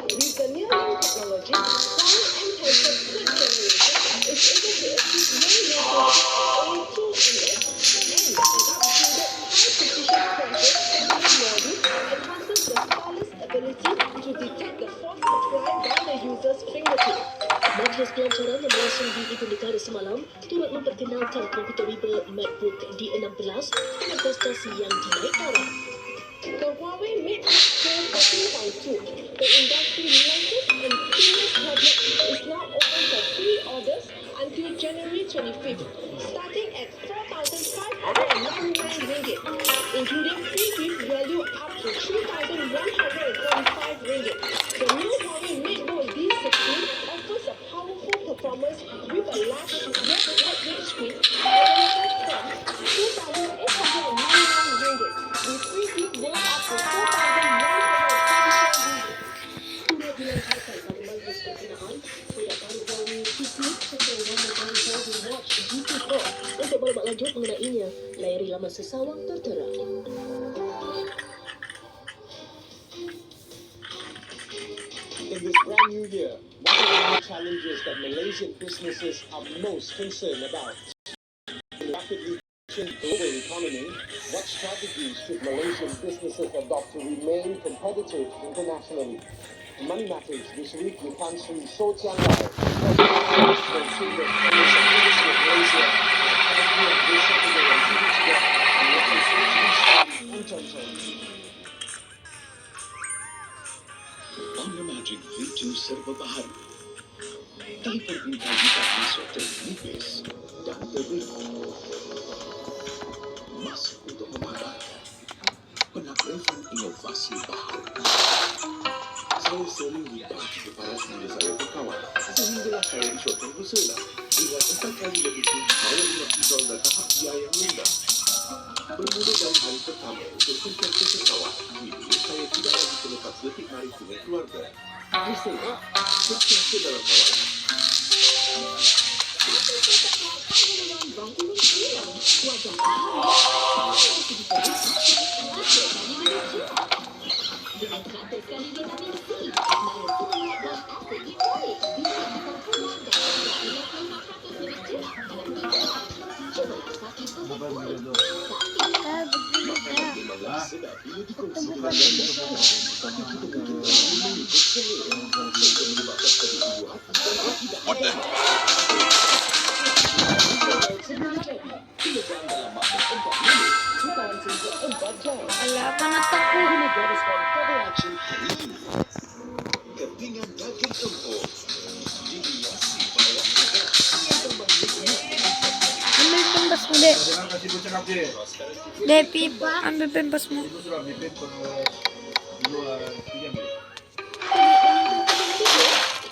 With the new technology, Huawei M10's third generation is able to achieve low latency at only 2 ms and an upgraded high-precision pressure sensing module enhances the stylus' ability to detect the force applied by the user's fingertip. Majlis pelancaran yang berlangsung di Ibu Negara semalam turut memperkenalkan komputer riba MacBook D16 dengan prestasi yang dinaik taraf. The Huawei MatePad Pro 13.2, the industry's latest and thinnest tablet, is now open for pre-orders until January 25th, starting at RM4,599, including free gift value up to RM3,145. The new Huawei MateBook D16 offers a powerful performance with a large yet lightweight screen, available from RM2,899, with free gift worth up to RM4,134. Turut dilancarkan pada majlis perkenaan, produk baru Huawei Q2 serta warna baru Huawei Watch GT Pro. Untuk maklumat lanjut mengenainya, layari laman sesawang tertera. In this brand new year, one of the new challenges that Malaysian businesses are most concerned about. In the rapidly changing global economy, what strategies should Malaysian businesses adopt to remain competitive internationally? In Money Matters this week, we can see So Chiang Lai, President of the Industry of Malaysia, and this Saturday on TV together, and let me see Anton. teknologi V2 serba baharu. Telefon pintar juga masuk ternipis dan terik. Mas untuk memadatkan penaklifan inovasi baharu. Saya sering dibagi kepada sendiri saya berkawan, sehinggalah saya disyokkan bersela dengan 4 kali lebih tinggi saya dilakukan dan tahap biaya yang rendah. Bermula dari hari pertama untuk sentiasa berkawan, kini saya tidak lagi terlepas detik hari dengan keluarga. Hasilnya, sentiasa dalam kawan. What the? Alah, panas aku. Kepingan daging empuk dihiasi Ambil pembasmu, Dek. Jangan kasih bocah update. Dek, pipa, ambil pembasmu. Itu sudah BP per 2-3 menit.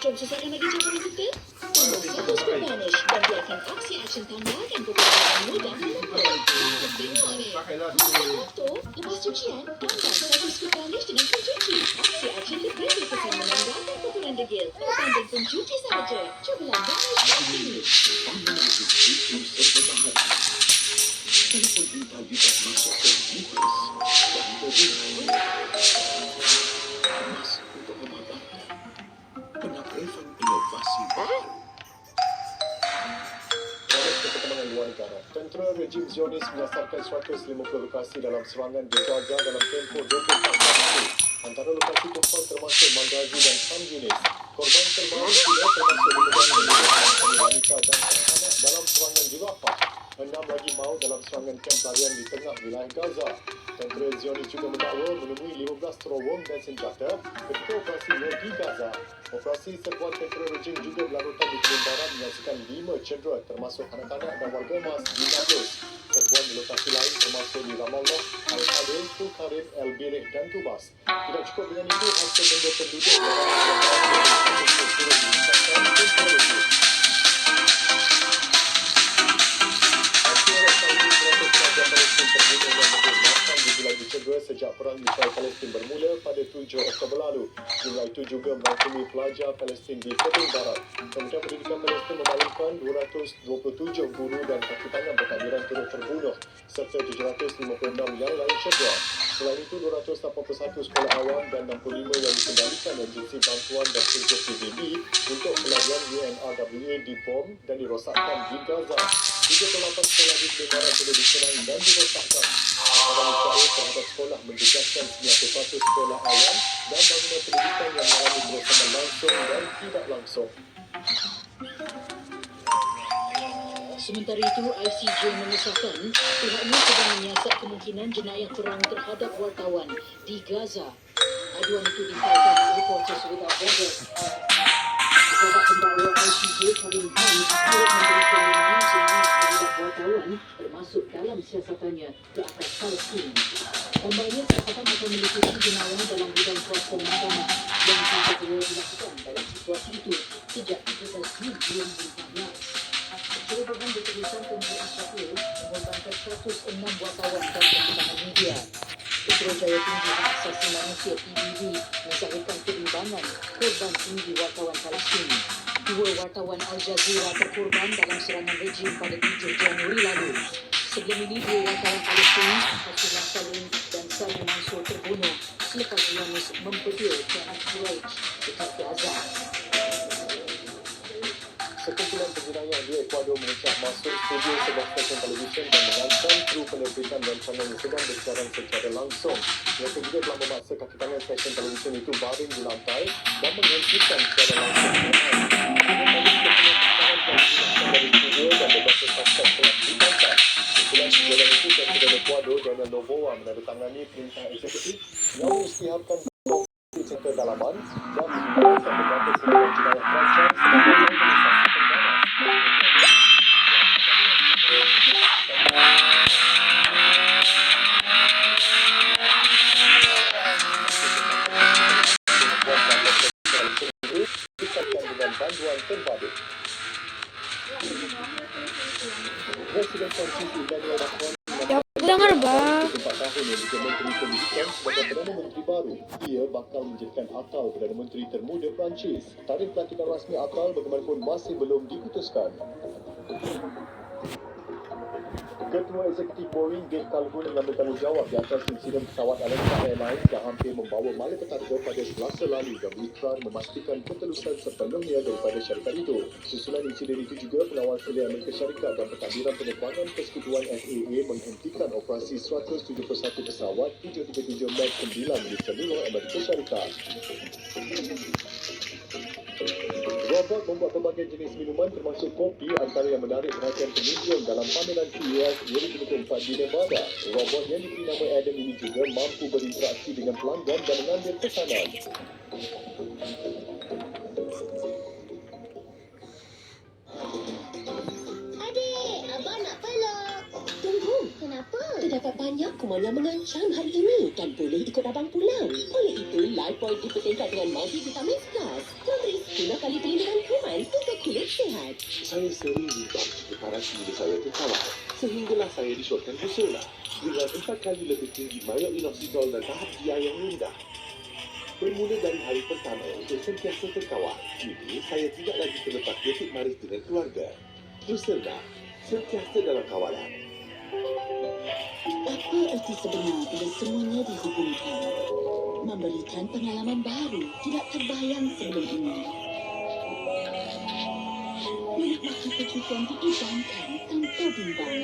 Jom susahkan lagi cara kita. Tambah 100 Vanish dan biarkan aksi action tambahkan kepada mudah memperbaiki. Tengok ni. Foto, lepas cucian, tambah 100 Vanish dengan pencuci. Aksi action lebih berkesan menanggalkan kotoran degil. Berbanding pencuci sahaja. Cubalah Vanish kali ini. Telefon pintar juga masuk ternipis dan terik. Mas untuk memadatkan penaklifan inovasi baharu. Oleh perkembangan luar negara, tentera rejim Zionis menyasarkan 150 lokasi dalam serangan di Gaza dalam tempoh 24 jam. Antara lokasi tumpang termasuk Maghazi dan Khan Yunis. Korban terbaru tidak termasuk di wanita dan anak dalam serangan di Rafah. 6 lagi maut dalam serangan kamp pelarian di tengah wilayah Gaza. Tentera Zionis juga mendakwa menemui 15 terowong dan senjata ketika operasinya di Gaza. Operasi serbuan tentera rejim juga berlarutan di Timur Barat menyaksikan 5 cedera termasuk anak-anak dan warga emas di Nablus. Serbuan di lokasi lain termasuk di Ramallah, Al-Adil, Tulkarim, El-Birih dan Tubas. Tidak cukup dengan itu, hasil benda penduduk cedera sejak perang Israel-Palestin bermula pada 7 Oktober lalu. Jumlah itu juga merangkumi pelajar Palestin di Tebing Barat. Kementerian Pendidikan Palestin memaklumkan 227 guru dan kaki tangan bertakbiran turut terbunuh serta 756 yang lain cedera. Selain itu, 281 sekolah awam dan 65 yang dikendalikan agensi bantuan dan kerja PBB untuk pelarian UNRWA dibom dan dirosakkan di Gaza. 38 sekolah di Tebing Barat sudah diserang dan dirosakkan. Aparat Israel terhadap sekolah menjegaskan 90% sekolah awam dan bangunan pendidikan yang mengalami kerosakan langsung dan tidak langsung. Sementara itu, ICJ mengesahkan pihaknya sedang menyiasat kemungkinan jenayah perang terhadap wartawan di Gaza. Aduan itu difailkan Reporters Without Borders. Pejabat pendakwa ICJ Karim Khan turut memberikan jenayah terhadap wartawan termasuk dalam siasatannya ke atas Palestin. Tambahnya, siasatan akan meliputi jenayah dalam bidang kuasa mahkamah yang sempat dilakukan dalam situasi itu sejak 13 Jun 2014. Perubahan bertulisan Tentera Israel mengorbankan 106 wartawan dan pembentangan media. Putrajaya Tinggi Hak Asasi Manusia PBB mensahihkan keimbangan korban tinggi wartawan Palestin. 2 wartawan Al Jazeera terkorban dalam serangan rejim pada 7 Januari lalu. Sebelum ini, 2 wartawan Palestin, Hasbullah Salim dan Salim Mansur terbunuh selepas Zionis mempedil ke Al-Quraij dekat Gaza. Sekumpulan penjenayah di Ecuador mengecam masuk studio sebuah stesen televisyen dan mengancam kru penerbitan rancangan yang sedang bersiaran secara langsung. Mereka juga telah memaksa kaki tangan stesen televisyen itu baring di lantai dan menghentikan secara langsung dari studio dan beberapa suspek telah ditangkap. Kumpulan penjenayah itu Presiden Ecuador Daniel Noboa menandatangani perintah eksekutif yang mengisytiharkan cerita dalaman dan diperlukan berkata sebuah jenayah perancang sebagai organisasi pengganas. Dengan bantuan terbabit. Presiden Prancis Emmanuel Macron Ya, aku dengar, Bang. 4 tahun yang juga Menteri Pendidikan sebagai Perdana Menteri baru. Ia bakal menjadikan Atal Perdana Menteri termuda Prancis. Tarikh pelantikan rasmi Atal bagaimanapun masih belum diputuskan. Ketua Eksekutif Boeing, Dave Calhoun, mengambil tanggungjawab di atas insiden pesawat Alaska Airlines yang hampir membawa malapetaka pada Selasa lalu dan berikrar memastikan ketelusan sepenuhnya daripada syarikat itu. Susulan insiden itu juga, pengawal Selia Amerika Syarikat dan Pentadbiran Penerbangan Persekutuan FAA menghentikan operasi 171 pesawat 737 MAX 9 di seluruh Amerika Syarikat. Robot membuat pelbagai jenis minuman termasuk kopi antara yang menarik perhatian pengunjung dalam pameran CES 2024 di Nevada. Robot yang diberi nama Adam ini juga mampu berinteraksi dengan pelanggan dan mengambil pesanan. Adik, abang nak peluk. Tunggu. Kenapa? Terdapat banyak kuman yang mengancam hari ini dan boleh ikut abang pulang. Oleh itu, Lifebuoy dipertingkat dengan multivitamin plus. Memberi 10 kali perlindungan kuman untuk kulit sihat. Saya sering libat keparas muda saya terkawal. Sehinggalah saya disyorkan Lucella dengan 4 kali lebih tinggi myoinositol dan tahap dia yang rendah. Bermula dari hari pertama untuk sentiasa terkawal, kini saya tidak lagi terlepas detik maris dengan keluarga. Lucella, sentiasa dalam kawalan. Apa erti sebenar bila semuanya dihubungkan? Memberikan pengalaman baru tidak terbayang sebelum ini. Menikmati kecukupan diidamkan tanpa bimbang.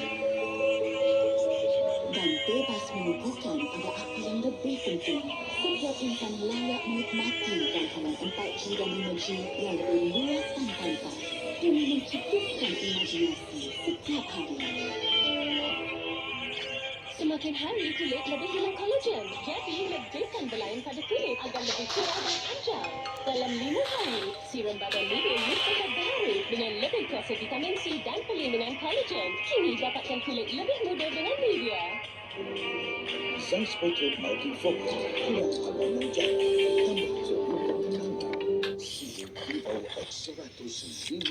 Dan bebas menubuhkan pada apa yang lebih penting. Setiap insan layak menikmati rangkaian 4G dan 5G yang lebih luas dan pantas demi menciptakan imajinasi setiap hari. Semakin hari kulit lebih hilang kolagen. Jadi lebihkan belayan pada kulit agar lebih cerah dan ajar. Dalam 5 hari, serum badan Nivea Youth Effect baru dengan lebih kuasa vitamin C dan perlindungan kolagen. Kini dapatkan kulit lebih muda dengan Nivea. Zeiss Portrait Multifocal kuat agar menjadi tambah sebelum tekanan. CMPO X100 UG.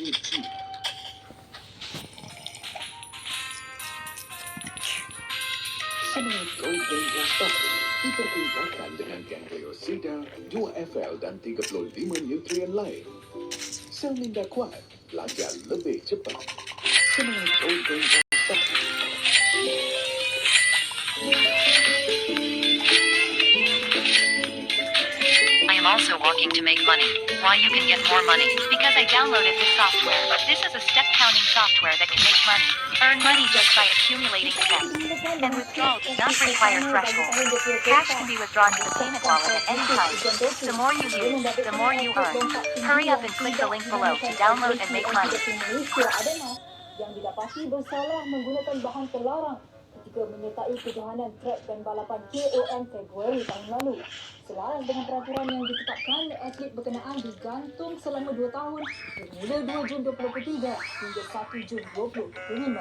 Semangat Golden Glass Bottle dipertingkatkan dengan Gangliosida, 2FL dan 35 nutrien lain. Sel minda kuat, belajar lebih cepat. Semangat Golden Glass Bottle. I am also walking to make money. Why you can get more money? Because I downloaded this software. This is a step counting software that can make money. Earn money just by accumulating steps. And withdrawal does not require threshold. Cash can be withdrawn to the payment wallet at any time. The more you use, the more you earn. Hurry up and click the link below to download and make money. Yang didapati bersalah menggunakan bahan terlarang ketika menyertai kejohanan trek dan balapan KOM Februari tahun lalu. Selaras dengan peraturan yang ditetapkan, atlet berkenaan digantung selama 2 tahun bermula 2 Jun 2023 hingga 1 Jun 2025.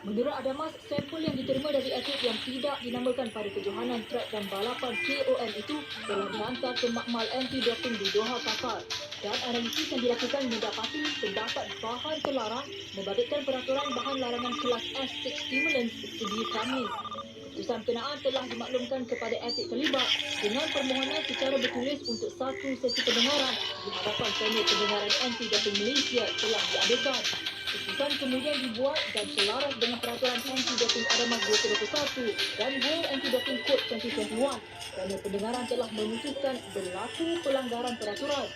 Menurut Adamas, sampel yang diterima dari atlet yang tidak dinamakan pada kejohanan trek dan balapan KOM itu telah dihantar ke makmal anti-doping di Doha, Qatar. Dan analisis yang dilakukan mendapati terdapat bahan terlarang membabitkan peraturan bahan larangan kelas S6 stimulants sedia Khamis. Keputusan berkenaan telah dimaklumkan kepada atlet terlibat dengan permohonan secara bertulis untuk satu sesi pendengaran di hadapan panel pendengaran anti-doping Malaysia telah diadakan. Keputusan kemudian dibuat dan selaras dengan peraturan anti-doping Adamas 2021 dan World Anti-Doping Code 2021 kerana pendengaran telah memutuskan berlaku pelanggaran peraturan.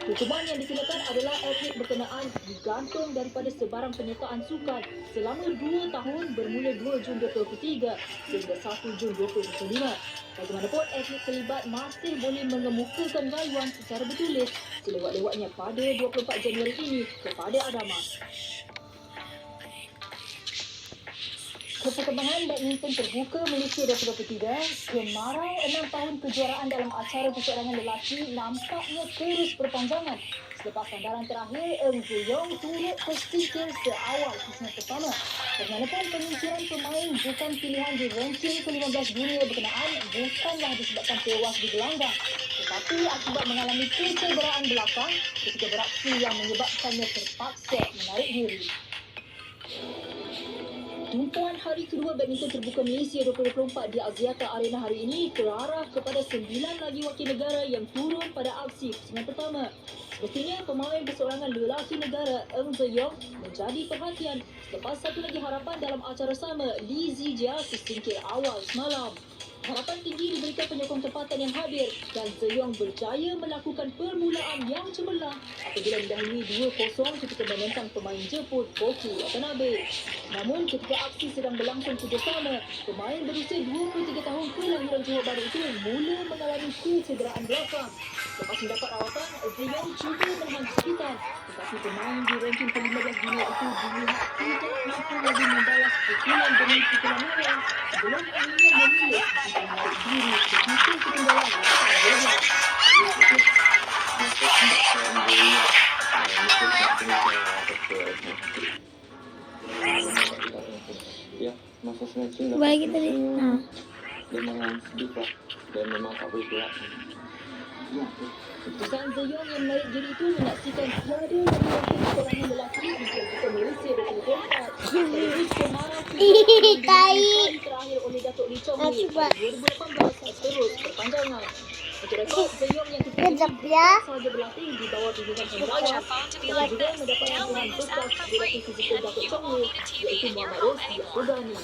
Hukuman yang dikenakan adalah atlet berkenaan digantung daripada sebarang penyertaan sukan selama 2 tahun bermula 2 Jun 2023 sehingga 1 Jun 2025. Bagaimanapun, atlet terlibat masih boleh mengemukakan rayuan secara bertulis selewat-lewatnya pada 24 Januari ini kepada Adamas. Perkembangan badminton terbuka Malaysia 2023, kemarau 6 tahun kejuaraan dalam acara perseorangan lelaki nampaknya terus berpanjangan. Selepas sandaran terakhir, Eng Zeyong turut tersingkir seawal pusingan pertama. Bagaimanapun penyingkiran pemain bukan pilihan di ranking ke-15 dunia berkenaan bukanlah disebabkan tewas di gelanggang, tetapi akibat mengalami kecederaan belakang ketika beraksi yang menyebabkannya terpaksa menarik diri. Tumpuan hari kedua badminton terbuka Malaysia 2024 di Axiata Arena hari ini terarah kepada 9 lagi wakil negara yang turun pada aksi pusingan pertama. Semestinya pemain berseorangan lelaki negara Eng Zeyong menjadi perhatian selepas satu lagi harapan dalam acara sama, Lee Zijia tersingkir awal semalam. Harapan tinggi diberikan penyokong tempatan yang hadir dan Zeyong berjaya melakukan permulaan yang cemerlang apabila mendahului 2-0 ketika menentang pemain Jepun Koki Watanabe. Namun ketika aksi sedang berlangsung kerjasama, pemain berusia 23 tahun kelahiran Johor Bahru itu mula mengalami kecederaan belakang. Lepas mendapat rawatan, Zeyong cuba menahan kesakitan, tetapi pemain di ranking ke-15 dunia itu dilihat tidak mampu lagi membalas pukulan demi pukulan merah sebelum akhirnya memilih untuk menarik diri begitu ketinggalan. Ya, masa snatching Baik tadi. Nah. dia memang sedih lah dan memang tak boleh gerak. Keputusan Zeyong yang menarik diri itu menyaksikan tiada lagi wakil perseorangan lelaki di Pertukaran Malaysia 2024. Sekaligus kemarau kali terakhir oleh Datuk Lee Chong Wei 2018 terus berpanjangan. Untuk rekod, Zeyong yang ketika sahaja berlatih di bawah bimbingan pengawas dan juga mendapat dukungan bekas direktur fizikal Datuk Chong Wei iaitu Muhammad Rosli Abdulghani.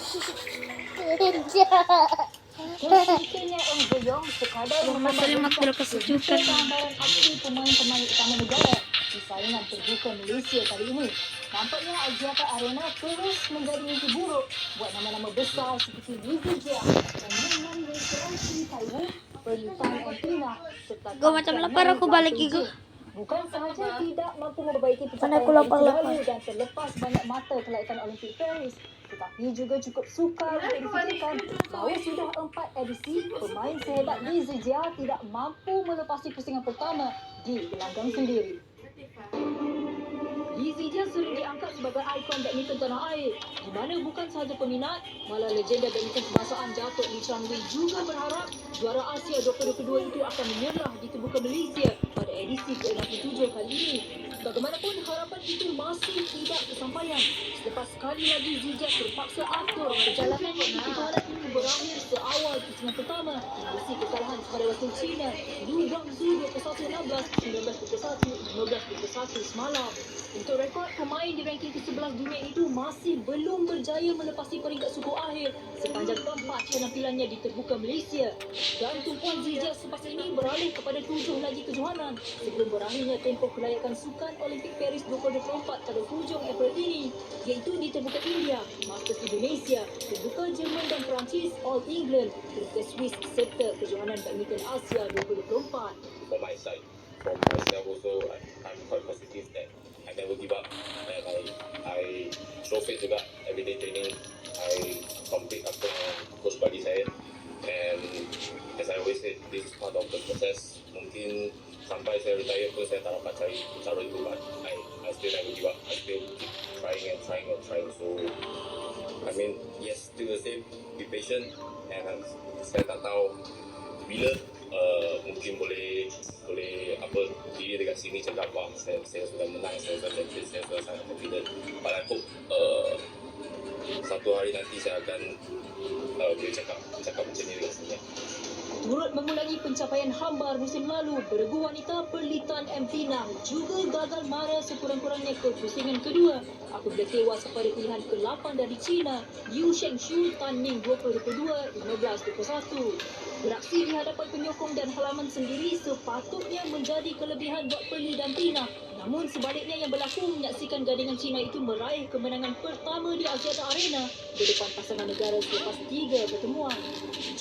Kesulitannya Eng Zeyong sekadar Selamat kesejukan. kehambaran aksi pemain-pemain utama negara di saingan terbuka Malaysia kali ini. Nampaknya Axiata Arena terus menjadi mimpi buruk buat nama-nama besar seperti Lee Zijia dan Yang Restoransi Taiwan, Perlitan Antina serta Gua macam lapar, aku balik Igu. Bukan sahaja tidak mampu memperbaiki Mana aku lapar-lapar. dan terlepas banyak mata kelaikan Olimpik Paris, tetapi juga cukup sukar untuk difikirkan bahawa sudah 4 edisi pemain sehebat Lee Zijia tidak mampu melepasi pusingan pertama di gelanggang sendiri. Lee Zijia sering diangkat sebagai ikon badminton tanah air, di mana bukan sahaja peminat, malah legenda badminton kebangsaan Datuk Lee Chong Wei juga berharap juara Asia 2022 itu akan menyerah di terbuka Malaysia pada edisi ke-67 kali ini. Bagaimanapun harapan itu masih tidak tersampaian selepas sekali lagi Zijia terpaksa atur perjalanan kejuaraan ini berakhir seawal pusingan pertama berisi kekalahan kepada wakil China Liu Guangzhou 21-16, 19-21, 15-21 semalam. Untuk rekod, pemain di ranking ke-11 dunia itu masih belum berjaya melepasi peringkat suku akhir sepanjang keempat penampilannya di terbuka Malaysia. Dan tumpuan Zijia selepas ini beralih kepada 7 lagi kejohanan sebelum berakhirnya tempoh kelayakan Sukan Olimpik Paris 2024 pada hujung April ini, iaitu di terbuka India, Masters Indonesia, terbuka Jerman dan Perancis, All England, terbuka Swiss serta kejohanan badminton Asia 2024. For my side, for myself also, I'm quite positive that I never give up and I show faith juga. Everyday training I complete apa yang coach bagi saya, and as I always say, this is part of the process. Mungkin sampai saya retire pun saya tak dapat cari cara itu, but I still never give up. I still keep trying and trying. So I mean, yes, still the same, be patient, and saya tak tahu bila mungkin boleh apa diri dekat sini cakap wah saya sudah menang, saya sudah champion, saya sudah sangat confident. But I hope satu hari nanti saya akan boleh cakap macam ni dekat sini. Turut mengulangi pencapaian hambar musim lalu, beregu wanita Perlitan M. Pinang juga gagal mara sekurang-kurangnya ke pusingan kedua apabila tewas kepada pilihan ke-8 dari China, Liu Shengshu Tan Ning 2022, 15-21. Beraksi di hadapan penyokong dan halaman sendiri sepatutnya menjadi kelebihan buat Perli dan Pinang. Namun sebaliknya yang berlaku menyaksikan gandingan China itu meraih kemenangan pertama di Axiata Arena berdepan pasangan negara selepas 3 pertemuan.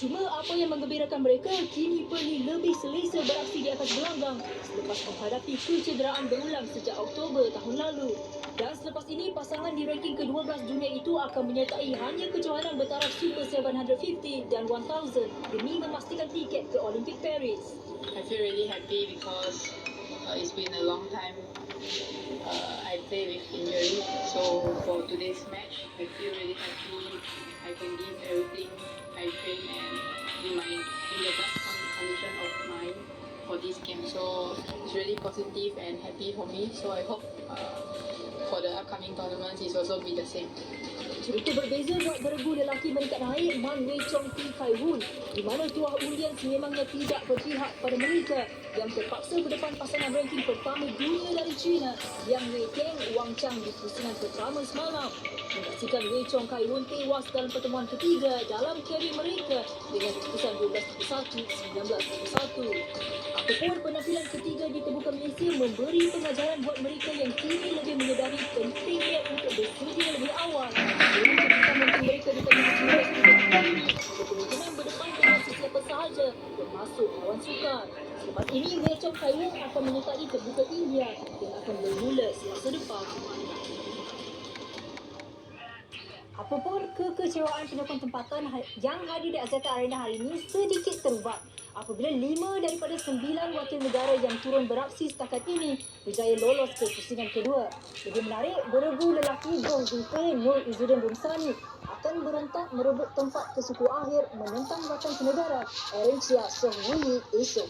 Cuma apa yang menggembirakan mereka, kini Perli lebih selesa beraksi di atas gelanggang selepas menghadapi kecederaan berulang sejak Oktober tahun lalu. Dan selepas ini, pasangan di ranking ke-12 dunia itu akan menyertai hanya kejohanan bertaraf Super 750 dan 1000 demi memastikan tiket ke Olimpik Paris. I feel really happy because it's been a long time I play with injury. So for today's match, I feel really happy. I can give everything I train and in the best condition of mind for this game. So it's really positive and happy for me. So I hope for the upcoming tournaments it's also be the same. Cerita berbeza buat beregu lelaki meningkat naik Man Wei Chong T Kai Woon, di mana tuah undian sememangnya tidak berpihak pada mereka yang terpaksa ke depan pasangan ranking pertama dunia dari China, Yang Wei Teng Wang Chang di pusingan pertama semalam. Menyaksikan Wei Chong Kai Woon tewas dalam pertemuan ketiga dalam kari mereka dengan keputusan 12-21, 19-21. Apapun penampilan ketiga di Terbuka Malaysia memberi pengajaran buat mereka yang kini lebih menyedari pentingnya untuk bersedia lebih awal dalam ketika mungkin mereka di tengah China ini berkemungkinan berdepan dengan sesiapa sahaja termasuk lawan sukar. Selepas ini, Wei Chong Kai Woon akan menyertai Terbuka India yang akan bermula selasa depan. Apapun kekecewaan penyokong tempatan yang hadir di Axiata Arena hari ini sedikit terubat apabila 5 daripada 9 wakil negara yang turun beraksi setakat ini berjaya lolos ke pusingan kedua. Lebih menarik, beregu lelaki Gong Zifei Nur Izzuddin Rumsani akan berentak merebut tempat ke suku akhir menentang rakan senegara Aaron Chia Soh Wui esok.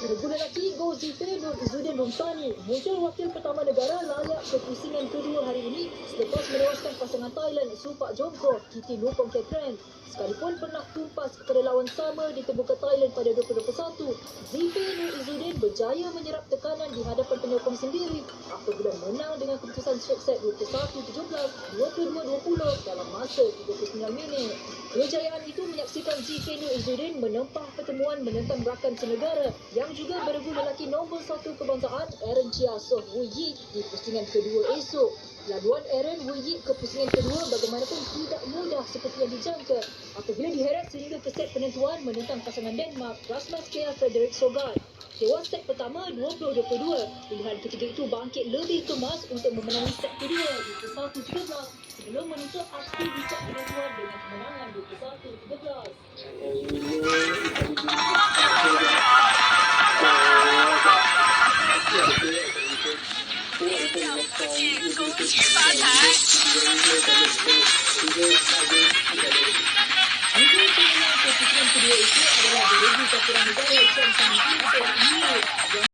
Beregu lelaki Go Zifei Nur Izzuddin Rumsani muncul wakil pertama negara layak ke pusingan kedua hari ini selepas menewaskan pasangan Thailand Supak Jongkro Kitty Nupong Kekren. Sekalipun pernah tumpas kepada lawan sama di Terbuka Thailand pada 2021, Zifei Nur Izzuddin berjaya menyerap tekanan di hadapan penyokong sendiri apabila menang dengan keputusan straight set 21-17, 22-20 dalam masa 39 minit. Kejayaan itu menyaksikan Zifei Nur Izzuddin menempah pertemuan menentang rakan senegara yang juga beregu lelaki nombor 1 kebangsaan Aaron Chia Soh Wui di pusingan kedua esok. Laluan Aaron Wui ke pusingan kedua bagaimanapun tidak mudah seperti yang dijangka apabila diheret sehingga ke set penentuan menentang pasangan Denmark Rasmus Kjær Frederik Sogaard. Tewas set pertama 20-22, pilihan ketiga itu bangkit lebih kemas untuk memenangi set kedua 21-13 sebelum menutup aksi di set penentuan dengan kemenangan 21-13. Keputusan kedua itu adalah beregu campuran negara Chen Sang Yin